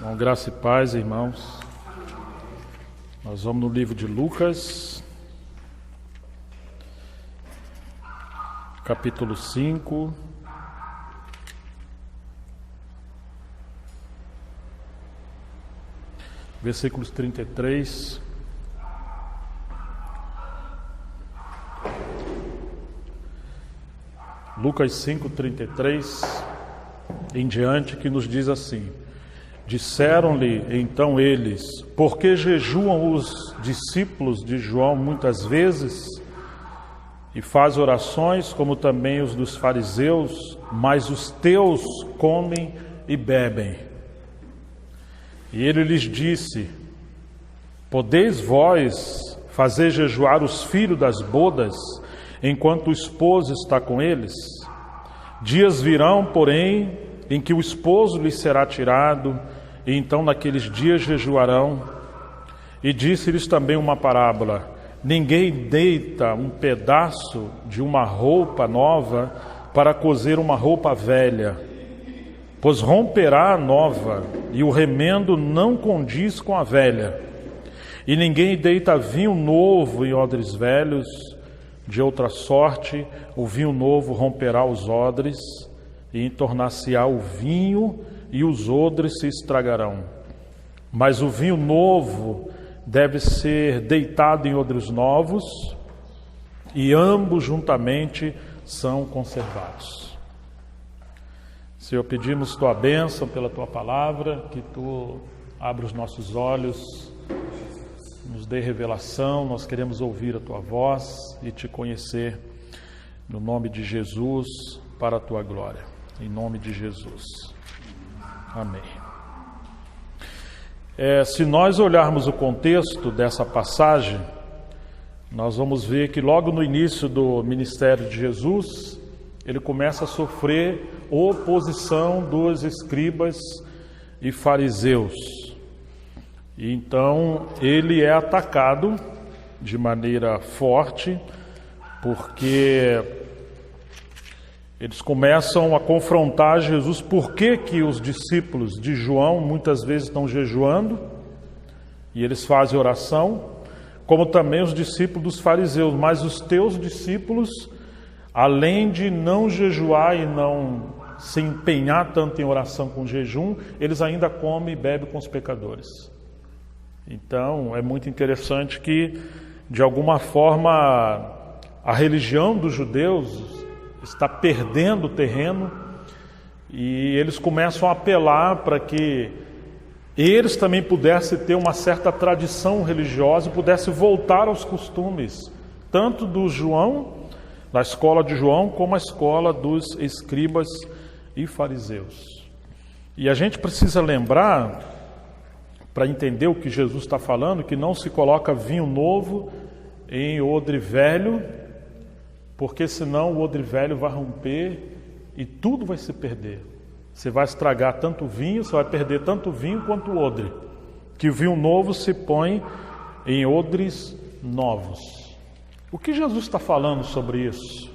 Com graça e paz, irmãos. Nós vamos no livro de Lucas, capítulo 5. Versículos 33. Lucas 5, 33 em diante, que nos diz assim: disseram-lhe então eles: por que jejuam os discípulos de João muitas vezes e faz orações, como também os dos fariseus, mas os teus comem e bebem? E ele lhes disse: podeis vós fazer jejuar os filhos das bodas, enquanto o esposo está com eles? Dias virão, porém, em que o esposo lhes será tirado, e então naqueles dias jejuarão. E disse-lhes também uma parábola: ninguém deita um pedaço de uma roupa nova para coser uma roupa velha, pois romperá a nova, e o remendo não condiz com a velha. E ninguém deita vinho novo em odres velhos, de outra sorte, o vinho novo romperá os odres, e entornar-se-á o vinho, e os odres se estragarão. Mas o vinho novo deve ser deitado em odres novos, e ambos juntamente são conservados. Senhor, pedimos Tua bênção pela Tua palavra, que Tu abra os nossos olhos, nos dê revelação. Nós queremos ouvir a Tua voz e Te conhecer, no nome de Jesus, para a Tua glória. Em nome de Jesus. Amém. Se nós olharmos o contexto dessa passagem, nós vamos ver que logo no início do ministério de Jesus, ele começa a sofrer oposição dos escribas e fariseus. E então ele é atacado de maneira forte, porque eles começam a confrontar Jesus. Por que que os discípulos de João muitas vezes estão jejuando e eles fazem oração, como também os discípulos dos fariseus, mas os teus discípulos, além de não jejuar e não se empenhar tanto em oração com jejum, eles ainda comem e bebem com os pecadores. Então é muito interessante que, de alguma forma, a religião dos judeus está perdendo terreno, e eles começam a apelar para que eles também pudessem ter uma certa tradição religiosa e pudessem voltar aos costumes, tanto do João, da escola de João, como a escola dos escribas e fariseus. E a gente precisa lembrar, para entender o que Jesus está falando, que não se coloca vinho novo em odre velho, porque senão o odre velho vai romper e tudo vai se perder. Você vai estragar tanto o vinho, você vai perder tanto o vinho quanto o odre. Que o vinho novo se põe em odres novos. O que Jesus está falando sobre isso?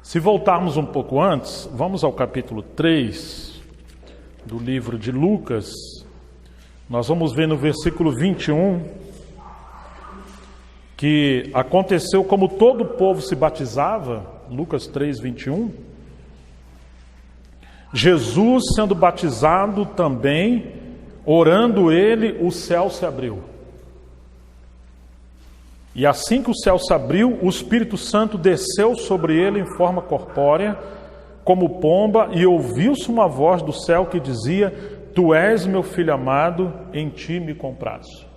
Se voltarmos um pouco antes, vamos ao capítulo 3 do livro de Lucas. Nós vamos ver no versículo 21 que aconteceu como todo o povo se batizava, Lucas 3, 21, Jesus sendo batizado também, orando ele, o céu se abriu. E assim que o céu se abriu, o Espírito Santo desceu sobre ele em forma corpórea, como pomba, e ouviu-se uma voz do céu que dizia: Tu és meu filho amado, em ti me comprazo.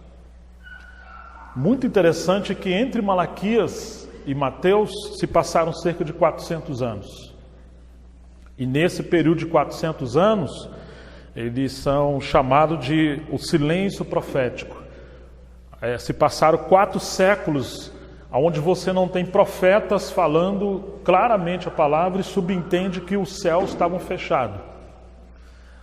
Muito interessante que entre Malaquias e Mateus se passaram cerca de 400 anos. E nesse período de 400 anos, eles são chamados de o silêncio profético. Se passaram 4 séculos onde você não tem profetas falando claramente a palavra e subentende que os céus estavam fechados.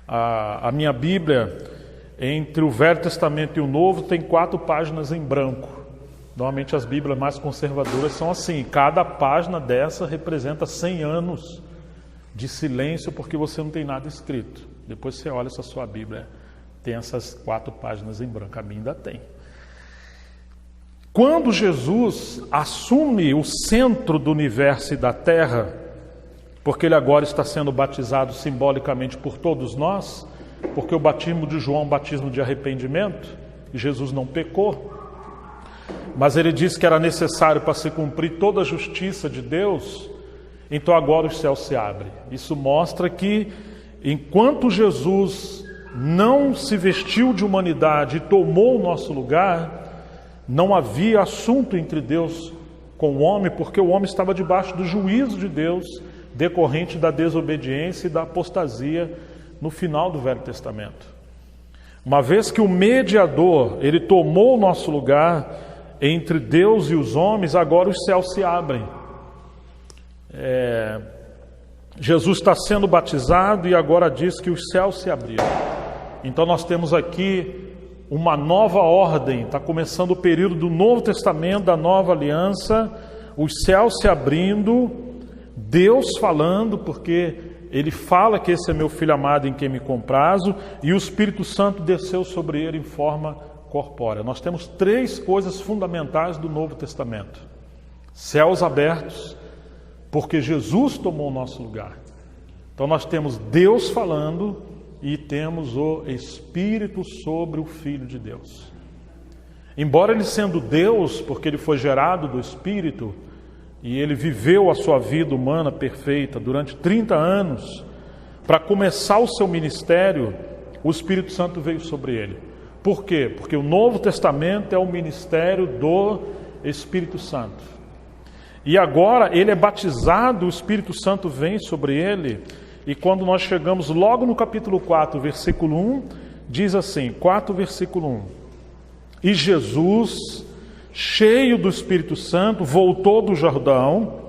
A minha Bíblia, entre o Velho Testamento e o Novo, tem 4 páginas em branco. Normalmente as Bíblias mais conservadoras são assim. Cada página dessa representa 100 anos de silêncio, porque você não tem nada escrito. Depois você olha se a sua Bíblia tem essas 4 páginas em branco, a minha ainda tem. Quando Jesus assume o centro do universo e da terra, porque ele agora está sendo batizado simbolicamente por todos nós, porque o batismo de João é um batismo de arrependimento, e Jesus não pecou, mas ele disse que era necessário para se cumprir toda a justiça de Deus, então agora os céus se abrem. Isso mostra que enquanto Jesus não se vestiu de humanidade e tomou o nosso lugar, não havia assunto entre Deus com o homem, porque o homem estava debaixo do juízo de Deus, decorrente da desobediência e da apostasia no final do Velho Testamento. Uma vez que o mediador, ele tomou o nosso lugar entre Deus e os homens, agora os céus se abrem. Jesus está sendo batizado e agora diz que os céus se abriram. Então nós temos aqui uma nova ordem, está começando o período do Novo Testamento, da Nova Aliança, os céus se abrindo, Deus falando, porque ele fala que esse é meu filho amado em quem me comprazo, e o Espírito Santo desceu sobre ele em forma corpórea. Nós temos 3 coisas fundamentais do Novo Testamento: céus abertos, porque Jesus tomou o nosso lugar. Então nós temos Deus falando e temos o Espírito sobre o Filho de Deus. Embora ele sendo Deus, porque ele foi gerado do Espírito, e ele viveu a sua vida humana perfeita durante 30 anos, para começar o seu ministério, o Espírito Santo veio sobre ele. Por quê? Porque o Novo Testamento é o ministério do Espírito Santo. E agora ele é batizado, o Espírito Santo vem sobre ele, e quando nós chegamos logo no capítulo 4, versículo 1, diz assim, 4, versículo 1. E Jesus, cheio do Espírito Santo, voltou do Jordão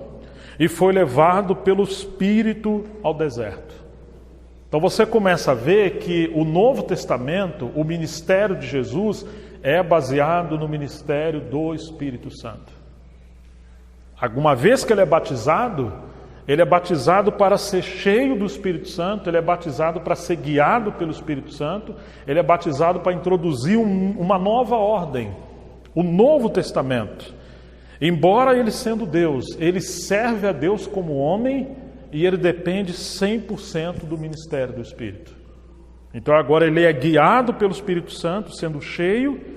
e foi levado pelo Espírito ao deserto. Então você começa a ver que o Novo Testamento, o ministério de Jesus, é baseado no ministério do Espírito Santo. Uma vez que ele é batizado para ser cheio do Espírito Santo, ele é batizado para ser guiado pelo Espírito Santo, ele é batizado para introduzir uma nova ordem, o Novo Testamento. Embora ele sendo Deus, ele serve a Deus como homem e ele depende 100% do ministério do Espírito. Então agora ele é guiado pelo Espírito Santo, sendo cheio,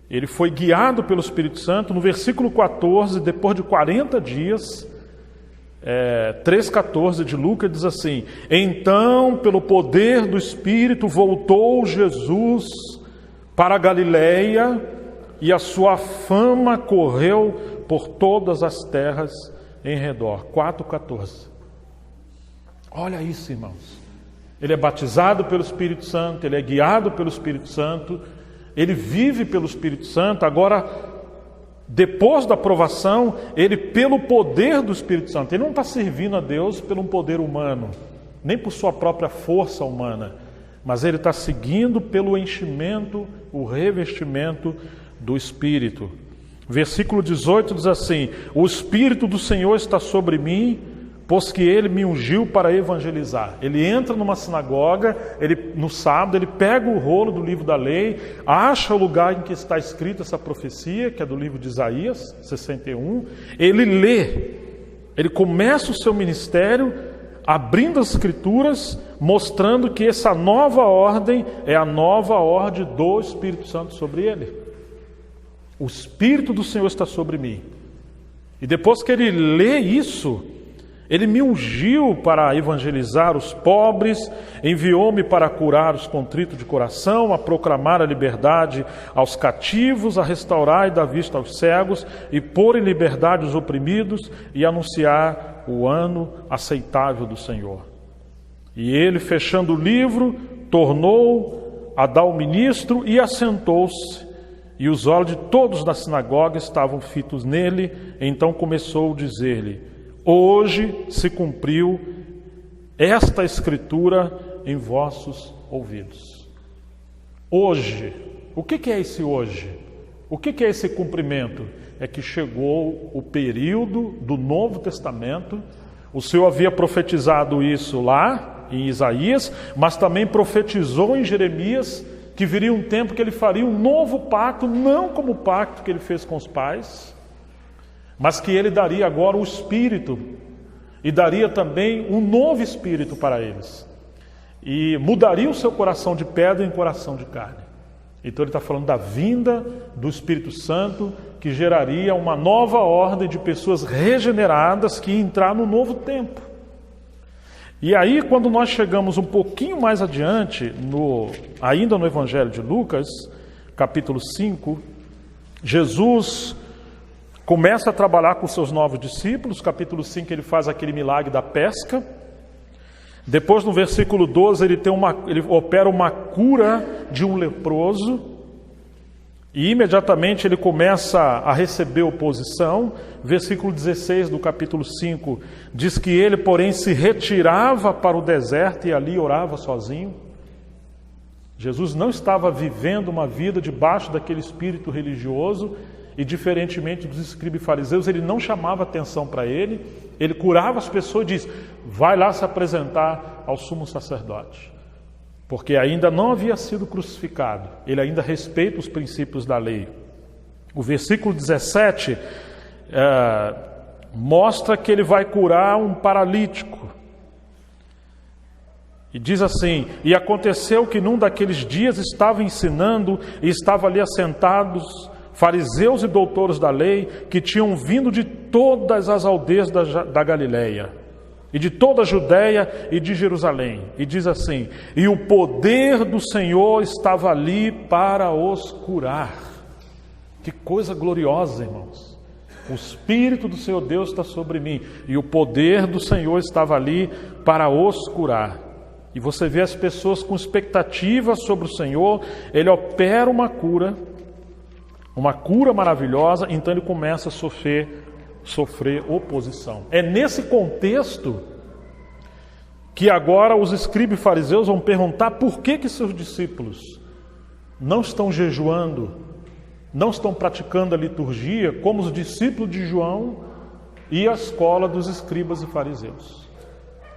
ele foi guiado pelo Espírito Santo. No versículo 14, depois de 40 dias, 3,14 de Lucas diz assim: então, pelo poder do Espírito, voltou Jesus para a Galileia, e a sua fama correu por todas as terras em redor. 4,14. Olha isso, irmãos. Ele é batizado pelo Espírito Santo, ele é guiado pelo Espírito Santo, ele vive pelo Espírito Santo. Agora, depois da aprovação, ele, pelo poder do Espírito Santo, ele não está servindo a Deus pelo poder humano, nem por sua própria força humana, mas ele está seguindo pelo enchimento, o revestimento do Espírito. Versículo 18 diz assim: o Espírito do Senhor está sobre mim, pois que ele me ungiu para evangelizar. Ele entra numa sinagoga, no sábado, ele pega o rolo do livro da lei, acha o lugar em que está escrita essa profecia, que é do livro de Isaías 61, ele lê, ele começa o seu ministério abrindo as Escrituras, mostrando que essa nova ordem é a nova ordem do Espírito Santo sobre ele. O Espírito do Senhor está sobre mim. E depois que ele lê isso, ele me ungiu para evangelizar os pobres, enviou-me para curar os contritos de coração, a proclamar a liberdade aos cativos, a restaurar e dar vista aos cegos, e pôr em liberdade os oprimidos, e anunciar o ano aceitável do Senhor. E ele, fechando o livro, tornou a dar ao ministro e assentou-se. E os olhos de todos na sinagoga estavam fitos nele. Então começou a dizer-lhe: hoje se cumpriu esta escritura em vossos ouvidos. Hoje. O que é esse hoje? O que é esse cumprimento? É que chegou o período do Novo Testamento. O Senhor havia profetizado isso lá em Isaías, mas também profetizou em Jeremias que viria um tempo que ele faria um novo pacto, não como o pacto que ele fez com os pais, mas que ele daria agora o Espírito, e daria também um novo Espírito para eles, e mudaria o seu coração de pedra em coração de carne. Então ele está falando da vinda do Espírito Santo, que geraria uma nova ordem de pessoas regeneradas que ia entrar no novo tempo. E aí, quando nós chegamos um pouquinho mais adiante, ainda no Evangelho de Lucas, capítulo 5, Jesus começa a trabalhar com seus novos discípulos. Capítulo 5 ele faz aquele milagre da pesca. Depois, no versículo 12, ele opera uma cura de um leproso. E imediatamente ele começa a receber oposição. Versículo 16 do capítulo 5 diz que ele, porém, se retirava para o deserto e ali orava sozinho. Jesus não estava vivendo uma vida debaixo daquele espírito religioso, e diferentemente dos escribas e fariseus, ele não chamava atenção para ele, ele curava as pessoas e diz: vai lá se apresentar ao sumo sacerdote, porque ainda não havia sido crucificado, ele ainda respeita os princípios da lei. O versículo 17 mostra que ele vai curar um paralítico. E diz assim: e aconteceu que num daqueles dias estava ensinando, e estava ali assentados fariseus e doutores da lei, que tinham vindo de todas as aldeias da Galileia, e de toda a Judéia e de Jerusalém. E diz assim: e o poder do Senhor estava ali para os curar. Que coisa gloriosa, irmãos! O Espírito do Senhor Deus está sobre mim, e o poder do Senhor estava ali para os curar. E você vê as pessoas com expectativa sobre o Senhor, ele opera uma cura maravilhosa, então ele começa a sofrer oposição. É nesse contexto que agora os escribas e fariseus vão perguntar por que seus discípulos não estão jejuando, não estão praticando a liturgia como os discípulos de João e a escola dos escribas e fariseus.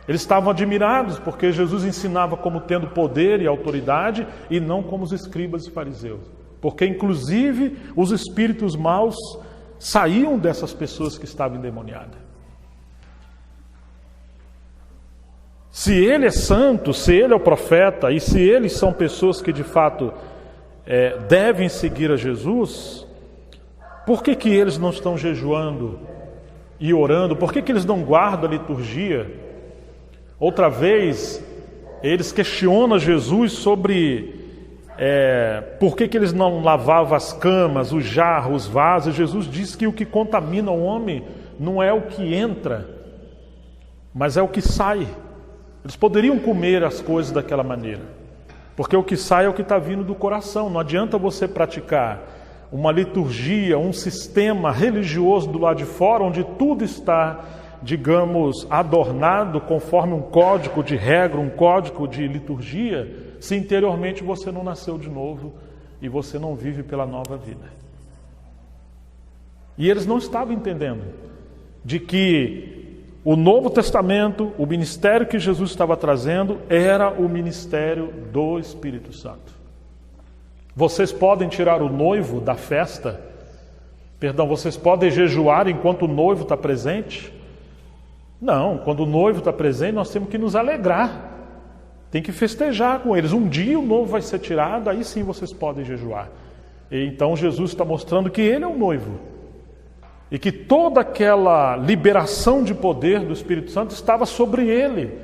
Eles estavam admirados porque Jesus ensinava como tendo poder e autoridade e não como os escribas e fariseus. Porque inclusive os espíritos maus saíam dessas pessoas que estavam endemoniadas. Se ele é santo, se ele é o profeta e se eles são pessoas que de fato devem seguir a Jesus, por que eles não estão jejuando e orando? Por que eles não guardam a liturgia? Outra vez, eles questionam Jesus sobre por que eles não lavavam as camas, os jarros, os vasos. Jesus diz que o que contamina o homem não é o que entra, mas é o que sai. Eles poderiam comer as coisas daquela maneira, porque o que sai é o que está vindo do coração. Não adianta você praticar uma liturgia, um sistema religioso do lado de fora, onde tudo está, digamos, adornado conforme um código de regra, um código de liturgia, se interiormente você não nasceu de novo e você não vive pela nova vida. E eles não estavam entendendo de que o Novo Testamento, o ministério que Jesus estava trazendo, era o ministério do Espírito Santo. Vocês podem tirar o noivo da festa, vocês podem jejuar enquanto o noivo está presente? Não, quando o noivo está presente, nós temos que nos alegrar. Tem que festejar com eles. Um dia o noivo vai ser tirado, aí sim vocês podem jejuar. E então Jesus está mostrando que ele é o noivo. E que toda aquela liberação de poder do Espírito Santo estava sobre ele.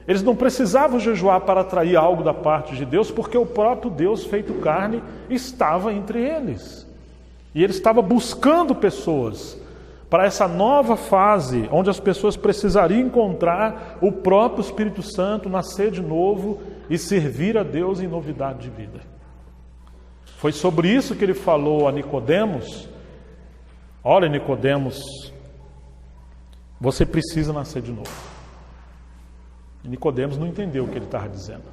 Eles não precisavam jejuar para atrair algo da parte de Deus, porque o próprio Deus feito carne estava entre eles. E ele estava buscando pessoas para essa nova fase, onde as pessoas precisariam encontrar o próprio Espírito Santo, nascer de novo e servir a Deus em novidade de vida. Foi sobre isso que ele falou a Nicodemos: olha, Nicodemos, você precisa nascer de novo. E Nicodemos não entendeu o que ele estava dizendo.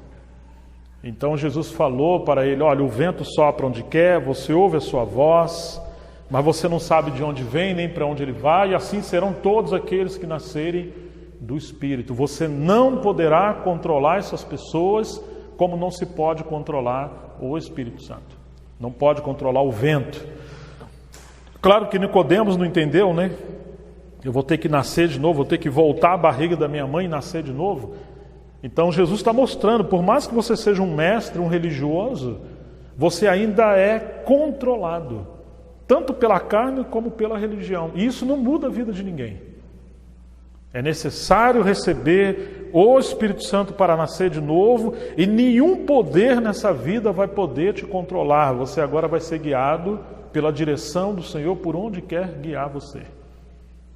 Então Jesus falou para ele: olha, o vento sopra onde quer, você ouve a sua voz, mas você não sabe de onde vem, nem para onde ele vai, e assim serão todos aqueles que nascerem do Espírito. Você não poderá controlar essas pessoas, como não se pode controlar o Espírito Santo. Não pode controlar o vento. Claro que Nicodemos não entendeu, né? Eu vou ter que nascer de novo, vou ter que voltar à barriga da minha mãe e nascer de novo. Então Jesus está mostrando, por mais que você seja um mestre, um religioso, você ainda é controlado, tanto pela carne como pela religião. E isso não muda a vida de ninguém. É necessário receber o Espírito Santo para nascer de novo, e nenhum poder nessa vida vai poder te controlar. Você agora vai ser guiado pela direção do Senhor por onde quer guiar você.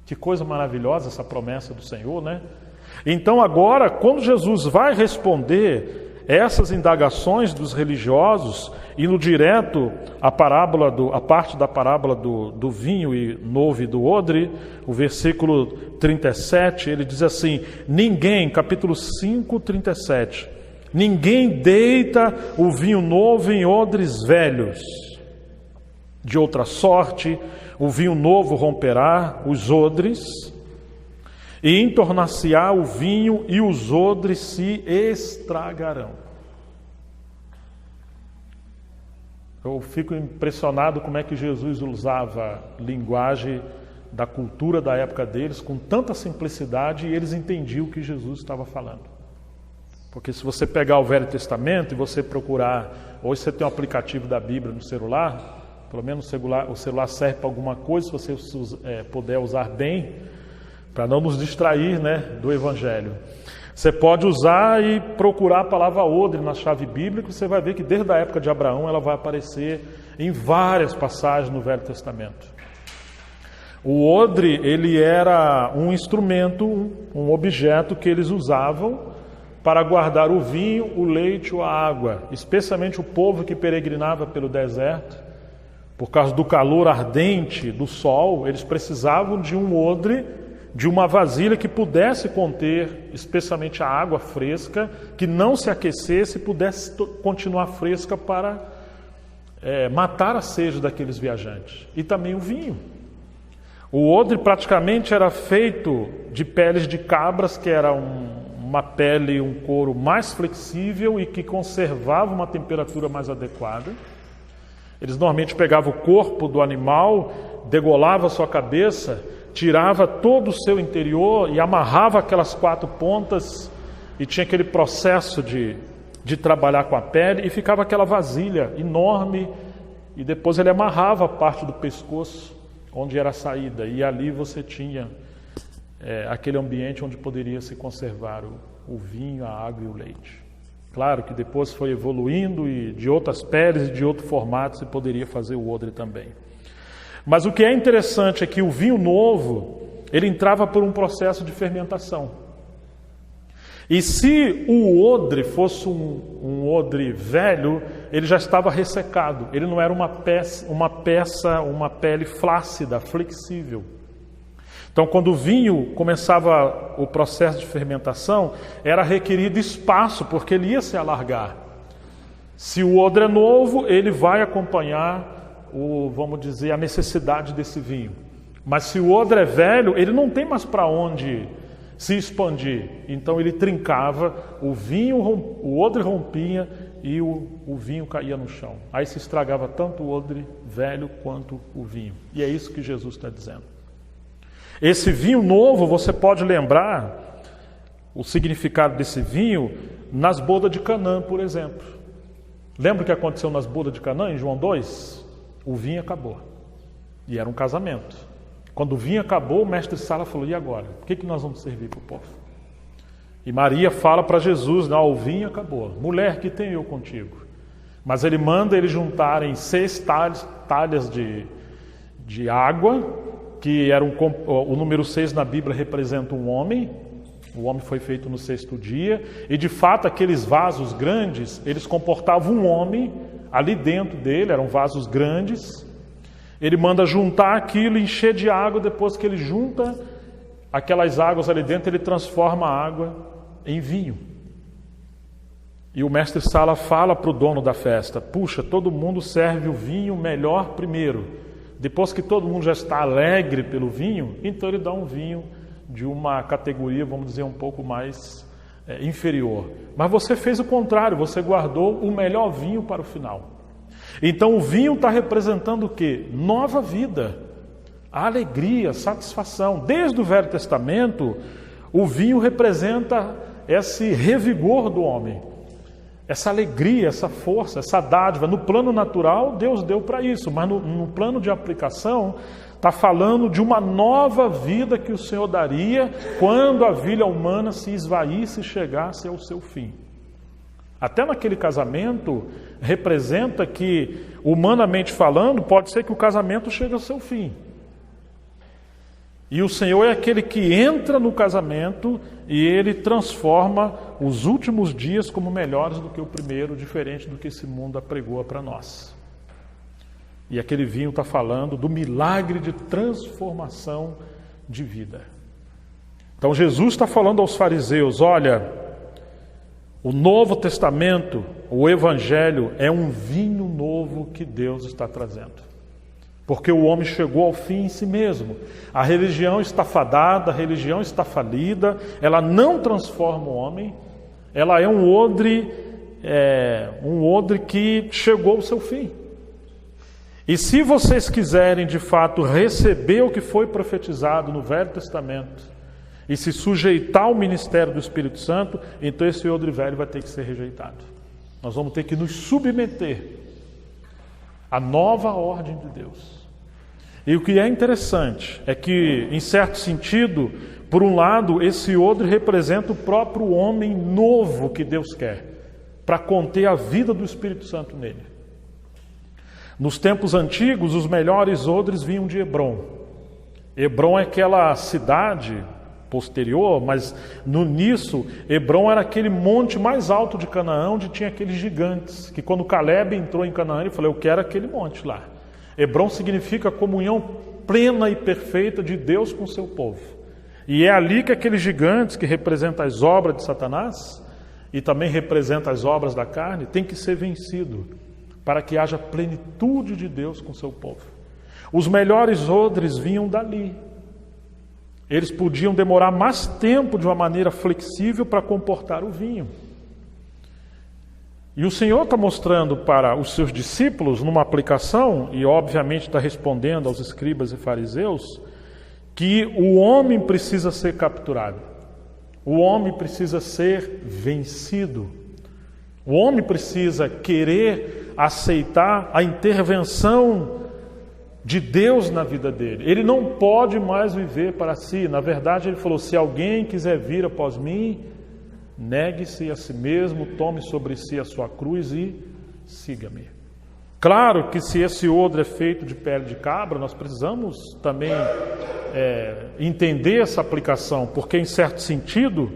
Que coisa maravilhosa essa promessa do Senhor, né? Então agora, quando Jesus vai responder essas indagações dos religiosos, indo direto à parte da parábola do vinho novo e do odre, o versículo 37, ele diz assim: ninguém, capítulo 5, 37, ninguém deita o vinho novo em odres velhos. De outra sorte, o vinho novo romperá os odres, e entornar-se-á o vinho, e os odres se estragarão. Eu fico impressionado como é que Jesus usava linguagem da cultura da época deles, com tanta simplicidade, e eles entendiam o que Jesus estava falando. Porque se você pegar o Velho Testamento e você procurar, hoje você tem um aplicativo da Bíblia no celular, pelo menos o celular serve para alguma coisa, se você puder usar bem, para não nos distrair, né, do Evangelho. Você pode usar e procurar a palavra odre na chave bíblica, você vai ver que desde a época de Abraão ela vai aparecer em várias passagens no Velho Testamento. O odre, ele era um instrumento, um objeto que eles usavam para guardar o vinho, o leite ou a água, especialmente o povo que peregrinava pelo deserto. Por causa do calor ardente do sol, eles precisavam de um odre, de uma vasilha que pudesse conter especialmente a água fresca, que não se aquecesse e pudesse continuar fresca para matar a sede daqueles viajantes. E também o vinho. O odre praticamente era feito de peles de cabras, que era uma pele, um couro mais flexível e que conservava uma temperatura mais adequada. Eles normalmente pegavam o corpo do animal, degolava a sua cabeça, tirava todo o seu interior e amarrava aquelas 4 pontas, e tinha aquele processo de trabalhar com a pele, e ficava aquela vasilha enorme, e depois ele amarrava a parte do pescoço onde era a saída, e ali você tinha aquele ambiente onde poderia se conservar o vinho, a água e o leite. Claro que depois foi evoluindo, e de outras peles e de outro formato se poderia fazer o odre também. Mas o que é interessante é que o vinho novo, ele entrava por um processo de fermentação. E se o odre fosse um odre velho, ele já estava ressecado. Ele não era uma pele flácida, flexível. Então, quando o vinho começava o processo de fermentação, era requerido espaço, porque ele ia se alargar. Se o odre é novo, ele vai acompanhar vamos dizer, a necessidade desse vinho. Mas se o odre é velho, ele não tem mais para onde se expandir. Então ele trincava, o odre rompia e o vinho caía no chão. Aí se estragava tanto o odre velho quanto o vinho. E é isso que Jesus está dizendo. Esse vinho novo, você pode lembrar o significado desse vinho nas bodas de Canaã, por exemplo. Lembra o que aconteceu nas bodas de Canaã, em João 2? O vinho acabou. E era um casamento. Quando o vinho acabou, o mestre Sala falou: e agora? O que nós vamos servir para o povo? E Maria fala para Jesus: não, o vinho acabou. Mulher, que tenho eu contigo? Mas ele manda eles juntarem 6 talhas de água, que era o número 6 na Bíblia representa um homem. O homem foi feito no 6º dia. E de fato aqueles vasos grandes, eles comportavam um homem ali dentro dele, eram vasos grandes. Ele manda juntar aquilo, encher de água. Depois que ele junta aquelas águas ali dentro, ele transforma a água em vinho. E o mestre Sala fala para o dono da festa: puxa, todo mundo serve o vinho melhor primeiro. Depois que todo mundo já está alegre pelo vinho, então ele dá um vinho de uma categoria, vamos dizer, um pouco mais inferior. Mas você fez o contrário, você guardou o melhor vinho para o final. Então o vinho está representando o quê? Nova vida, a alegria, satisfação. Desde o Velho Testamento, o vinho representa esse revigor do homem, essa alegria, essa força, essa dádiva. No plano natural, Deus deu para isso, mas no plano de aplicação, está falando de uma nova vida que o Senhor daria quando a vida humana se esvaísse e chegasse ao seu fim. Até naquele casamento, representa que, humanamente falando, pode ser que o casamento chegue ao seu fim. E o Senhor é aquele que entra no casamento e Ele transforma os últimos dias como melhores do que o primeiro, diferente do que esse mundo apregoa para nós. E aquele vinho está falando do milagre de transformação de vida. Então Jesus está falando aos fariseus, olha, o Novo Testamento, o Evangelho, é um vinho novo que Deus está trazendo. Porque o homem chegou ao fim em si mesmo. A religião está fadada, a religião está falida, ela não transforma o homem, ela é um odre que chegou ao seu fim. E se vocês quiserem de fato receber o que foi profetizado no Velho Testamento e se sujeitar ao ministério do Espírito Santo, então esse odre velho vai ter que ser rejeitado. Nós vamos ter que nos submeter à nova ordem de Deus. E o que é interessante é que, em certo sentido, por um lado, esse odre representa o próprio homem novo que Deus quer, para conter a vida do Espírito Santo nele. Nos tempos antigos, os melhores odres vinham de Hebrom. Hebrom é aquela cidade posterior, mas nisso, Hebrom era aquele monte mais alto de Canaã, onde tinha aqueles gigantes, que quando Caleb entrou em Canaã, ele falou, eu quero aquele monte lá. Hebrom significa a comunhão plena e perfeita de Deus com o seu povo. E é ali que aqueles gigantes, que representam as obras de Satanás, e também representam as obras da carne, tem que ser vencido, para que haja plenitude de Deus com o seu povo. Os melhores odres vinham dali. Eles podiam demorar mais tempo de uma maneira flexível para comportar o vinho. E o Senhor está mostrando para os seus discípulos, numa aplicação, e obviamente está respondendo aos escribas e fariseus, que o homem precisa ser capturado. O homem precisa ser vencido. O homem precisa querer aceitar a intervenção de Deus na vida dele. Ele não pode mais viver para si. Na verdade, ele falou, se alguém quiser vir após mim, negue-se a si mesmo, tome sobre si a sua cruz e siga-me. Claro que se esse odre é feito de pele de cabra, nós precisamos também entender essa aplicação, porque em certo sentido,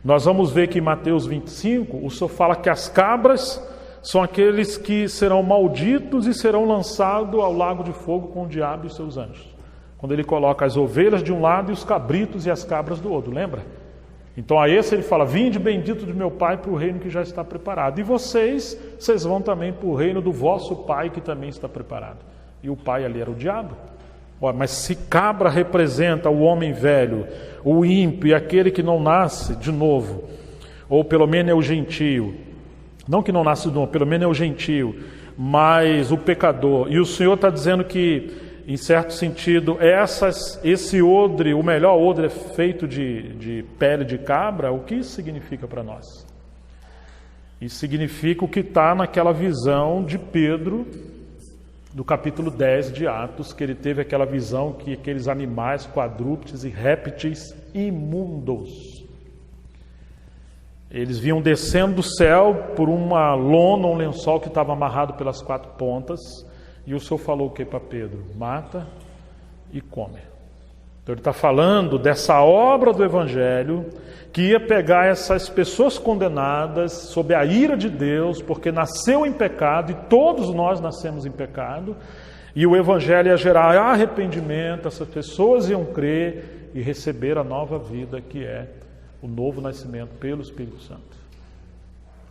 nós vamos ver que em Mateus 25, o Senhor fala que as cabras são aqueles que serão malditos e serão lançados ao lago de fogo com o diabo e seus anjos. Quando ele coloca as ovelhas de um lado e os cabritos e as cabras do outro, lembra? Então a esse ele fala, vinde bendito de meu Pai para o reino que já está preparado. E vocês vão também para o reino do vosso Pai que também está preparado. E o Pai ali era o diabo. Mas se cabra representa o homem velho, o ímpio e aquele que não nasce de novo, ou pelo menos é o gentio, não que não nasce de novo, pelo menos é o gentio, mas o pecador. E o Senhor está dizendo que, em certo sentido, esse odre, o melhor odre é feito de pele de cabra. O que isso significa para nós? Isso significa o que está naquela visão de Pedro, do capítulo 10 de Atos, que ele teve aquela visão que aqueles animais, quadrúpedes e répteis imundos, eles vinham descendo do céu por uma lona, um lençol que estava amarrado pelas quatro pontas, e o Senhor falou o que para Pedro? Mata e come. Então ele está falando dessa obra do Evangelho, que ia pegar essas pessoas condenadas sob a ira de Deus, porque nasceu em pecado, e todos nós nascemos em pecado, e o Evangelho ia gerar arrependimento, essas pessoas iam crer e receber a nova vida, que é o novo nascimento pelo Espírito Santo.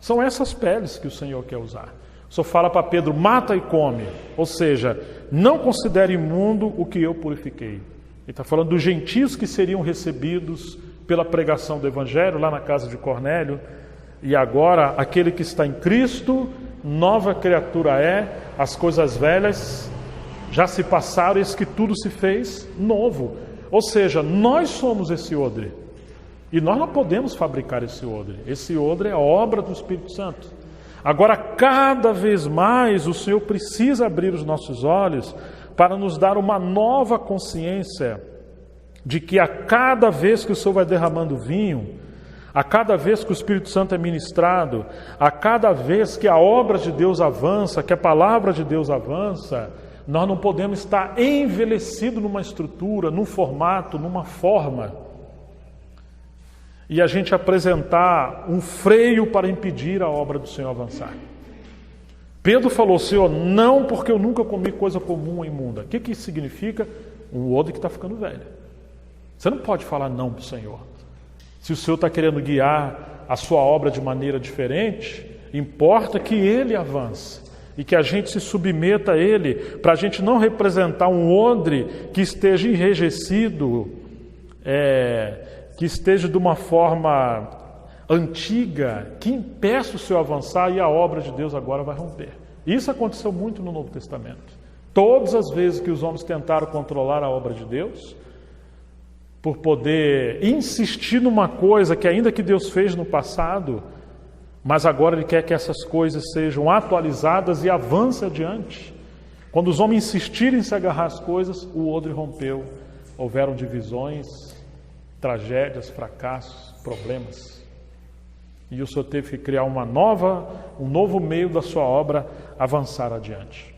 São essas peles que o Senhor quer usar. O Senhor fala para Pedro, mata e come, ou seja, não considere imundo o que eu purifiquei. Ele está falando dos gentios que seriam recebidos pela pregação do Evangelho lá na casa de Cornélio, e agora aquele que está em Cristo, nova criatura é, as coisas velhas já se passaram, eis que tudo se fez novo. Ou seja, nós somos esse odre, e nós não podemos fabricar esse odre. Esse odre é a obra do Espírito Santo. Agora, cada vez mais, o Senhor precisa abrir os nossos olhos para nos dar uma nova consciência de que a cada vez que o Senhor vai derramando vinho, a cada vez que o Espírito Santo é ministrado, a cada vez que a obra de Deus avança, que a palavra de Deus avança, nós não podemos estar envelhecido numa estrutura, num formato, numa forma, e a gente apresentar um freio para impedir a obra do Senhor avançar. Pedro falou: Senhor, não, porque eu nunca comi coisa comum ou imunda. O que isso significa? Um odre que está ficando velho. Você não pode falar não para o Senhor. Se o Senhor está querendo guiar a sua obra de maneira diferente, importa que Ele avance e que a gente se submeta a Ele, para a gente não representar um odre que esteja enrijecido, que esteja de uma forma antiga, que impeça o Senhor avançar, e a obra de Deus agora vai romper. Isso aconteceu muito no Novo Testamento. Todas as vezes que os homens tentaram controlar a obra de Deus, por poder insistir numa coisa que ainda que Deus fez no passado, mas agora Ele quer que essas coisas sejam atualizadas e avance adiante. Quando os homens insistirem em se agarrar às coisas, o odre rompeu. Houveram divisões, tragédias, fracassos, problemas. E o Senhor teve que criar um novo meio da sua obra avançar adiante.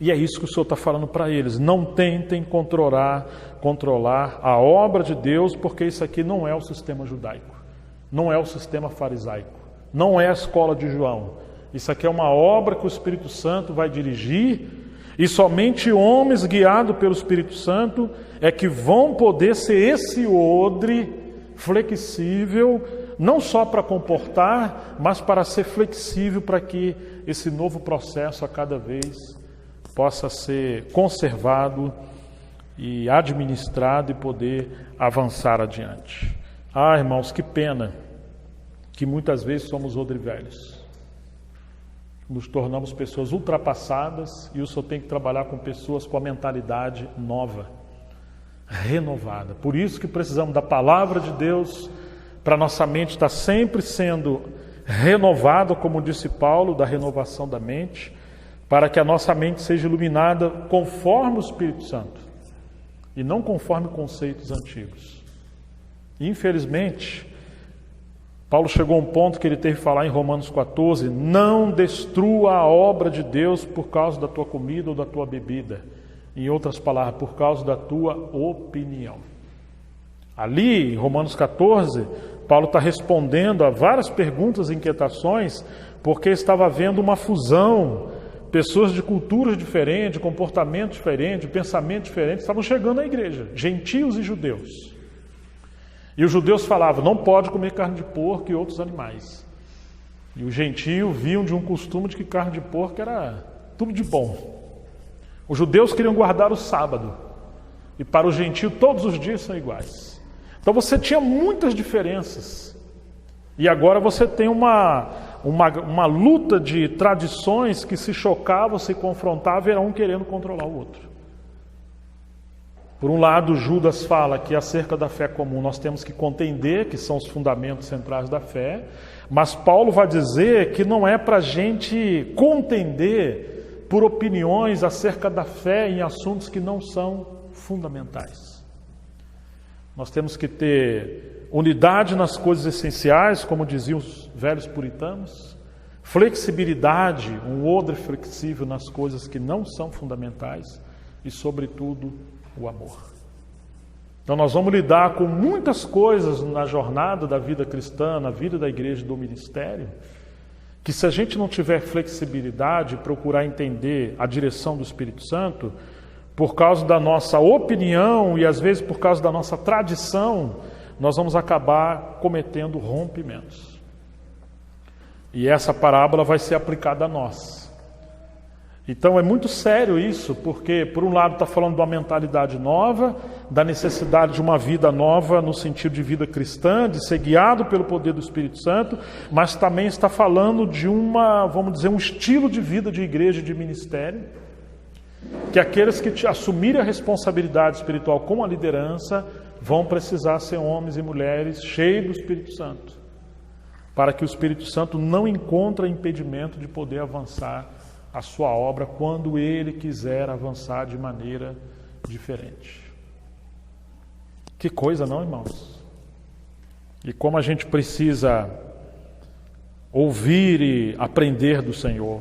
E é isso que o Senhor está falando para eles. Não tentem controlar a obra de Deus, porque isso aqui não é o sistema judaico, não é o sistema farisaico, não é a escola de João. Isso aqui é uma obra que o Espírito Santo vai dirigir, e somente homens guiados pelo Espírito Santo é que vão poder ser esse odre flexível, não só para comportar, mas para ser flexível, para que esse novo processo a cada vez possa ser conservado e administrado e poder avançar adiante. Ah, irmãos, que pena que muitas vezes somos odre velhos. Nos tornamos pessoas ultrapassadas, e o Senhor tem que trabalhar com pessoas com a mentalidade nova, renovada. Por isso que precisamos da palavra de Deus, para nossa mente estar sempre sendo renovada, como disse Paulo, da renovação da mente, para que a nossa mente seja iluminada conforme o Espírito Santo e não conforme conceitos antigos. Infelizmente, Paulo chegou a um ponto que ele teve que falar em Romanos 14: não destrua a obra de Deus por causa da tua comida ou da tua bebida. Em outras palavras, por causa da tua opinião. Ali, em Romanos 14, Paulo está respondendo a várias perguntas e inquietações, porque estava havendo uma fusão. Pessoas de culturas diferentes, comportamento diferente, pensamento diferente, estavam chegando à igreja, gentios e judeus. E os judeus falavam: não pode comer carne de porco e outros animais. E os gentios viam de um costume de que carne de porco era tudo de bom. Os judeus queriam guardar o sábado, e para o gentio todos os dias são iguais. Então você tinha muitas diferenças. E agora você tem uma luta de tradições que se chocavam, se confrontavam, era um querendo controlar o outro. Por um lado, Judas fala que acerca da fé comum nós temos que contender, que são os fundamentos centrais da fé, mas Paulo vai dizer que não é para a gente contender por opiniões acerca da fé em assuntos que não são fundamentais. Nós temos que ter unidade nas coisas essenciais, como diziam os velhos puritanos, flexibilidade, um odre flexível nas coisas que não são fundamentais e, sobretudo, o amor. Então nós vamos lidar com muitas coisas na jornada da vida cristã, na vida da igreja e do ministério, que se a gente não tiver flexibilidade e procurar entender a direção do Espírito Santo, por causa da nossa opinião e às vezes por causa da nossa tradição, nós vamos acabar cometendo rompimentos. E essa parábola vai ser aplicada a nós. Então é muito sério isso, porque por um lado está falando de uma mentalidade nova, da necessidade de uma vida nova no sentido de vida cristã, de ser guiado pelo poder do Espírito Santo, mas também está falando de um estilo de vida de igreja e de ministério, que aqueles que assumirem a responsabilidade espiritual com a liderança vão precisar ser homens e mulheres cheios do Espírito Santo, para que o Espírito Santo não encontre impedimento de poder avançar a sua obra quando ele quiser avançar de maneira diferente. Que coisa, não, irmãos? E como a gente precisa ouvir e aprender do Senhor.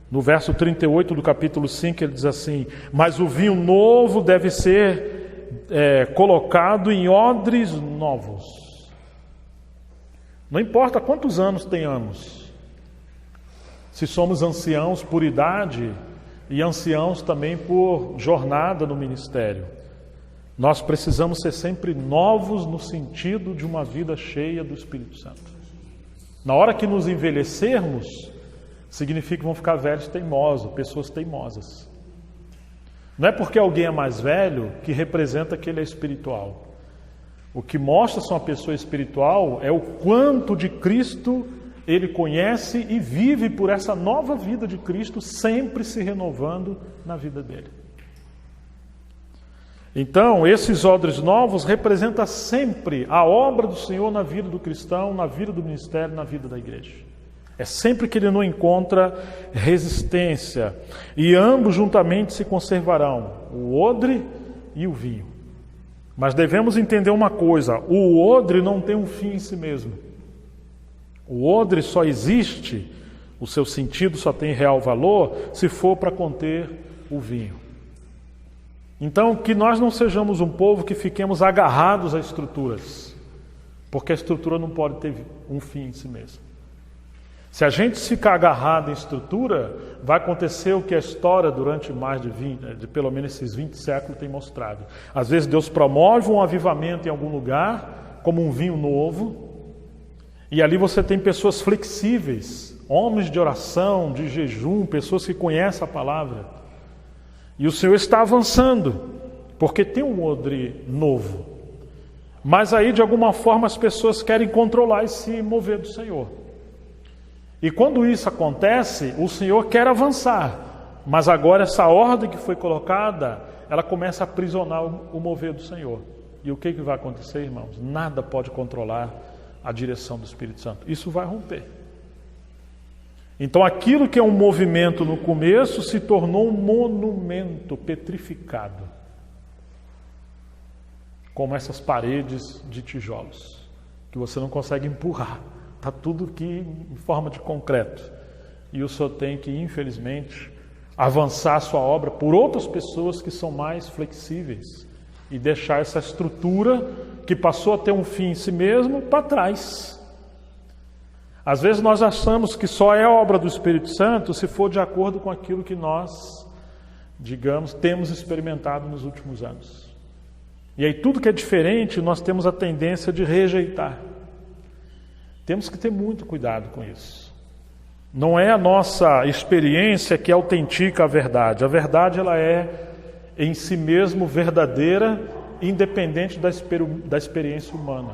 No verso 38 do capítulo 5 ele diz assim: mas o vinho novo deve ser colocado em odres novos. Não importa quantos anos tenhamos, se somos anciãos por idade e anciãos também por jornada no ministério, nós precisamos ser sempre novos no sentido de uma vida cheia do Espírito Santo. Na hora que nos envelhecermos, significa que vão ficar velhos teimosos, pessoas teimosas. Não é porque alguém é mais velho que representa que ele é espiritual. O que mostra se uma pessoa espiritual é o quanto de Cristo ele conhece e vive por essa nova vida de Cristo, sempre se renovando na vida dele. Então, esses odres novos representam sempre a obra do Senhor na vida do cristão, na vida do ministério, na vida da igreja. É sempre que ele não encontra resistência. E ambos juntamente se conservarão, o odre e o vinho. Mas devemos entender uma coisa: o odre não tem um fim em si mesmo. O odre só existe, o seu sentido só tem real valor, se for para conter o vinho. Então, que nós não sejamos um povo que fiquemos agarrados a estruturas, porque a estrutura não pode ter um fim em si mesmo. Se a gente ficar agarrado em estrutura, vai acontecer o que a história durante mais de pelo menos esses 20 séculos tem mostrado. Às vezes Deus promove um avivamento em algum lugar, como um vinho novo, e ali você tem pessoas flexíveis, homens de oração, de jejum, pessoas que conhecem a palavra. E o Senhor está avançando, porque tem um odre novo. Mas aí, de alguma forma, as pessoas querem controlar e se mover do Senhor. E quando isso acontece, o Senhor quer avançar. Mas agora essa ordem que foi colocada, ela começa a aprisionar o mover do Senhor. E o que vai acontecer, irmãos? Nada pode controlar a direção do Espírito Santo. Isso vai romper. Então aquilo que é um movimento no começo se tornou um monumento petrificado, como essas paredes de tijolos, que você não consegue empurrar. Está tudo aqui em forma de concreto. E o Senhor tem que, infelizmente, avançar a sua obra por outras pessoas que são mais flexíveis e deixar essa estrutura que passou a ter um fim em si mesmo para trás. Às vezes nós achamos que só é obra do Espírito Santo se for de acordo com aquilo que nós, digamos, temos experimentado nos últimos anos. E aí tudo que é diferente nós temos a tendência de rejeitar. Temos que ter muito cuidado com isso. Não é a nossa experiência que autentica a verdade. A verdade ela é em si mesmo verdadeira, independente da experiência humana.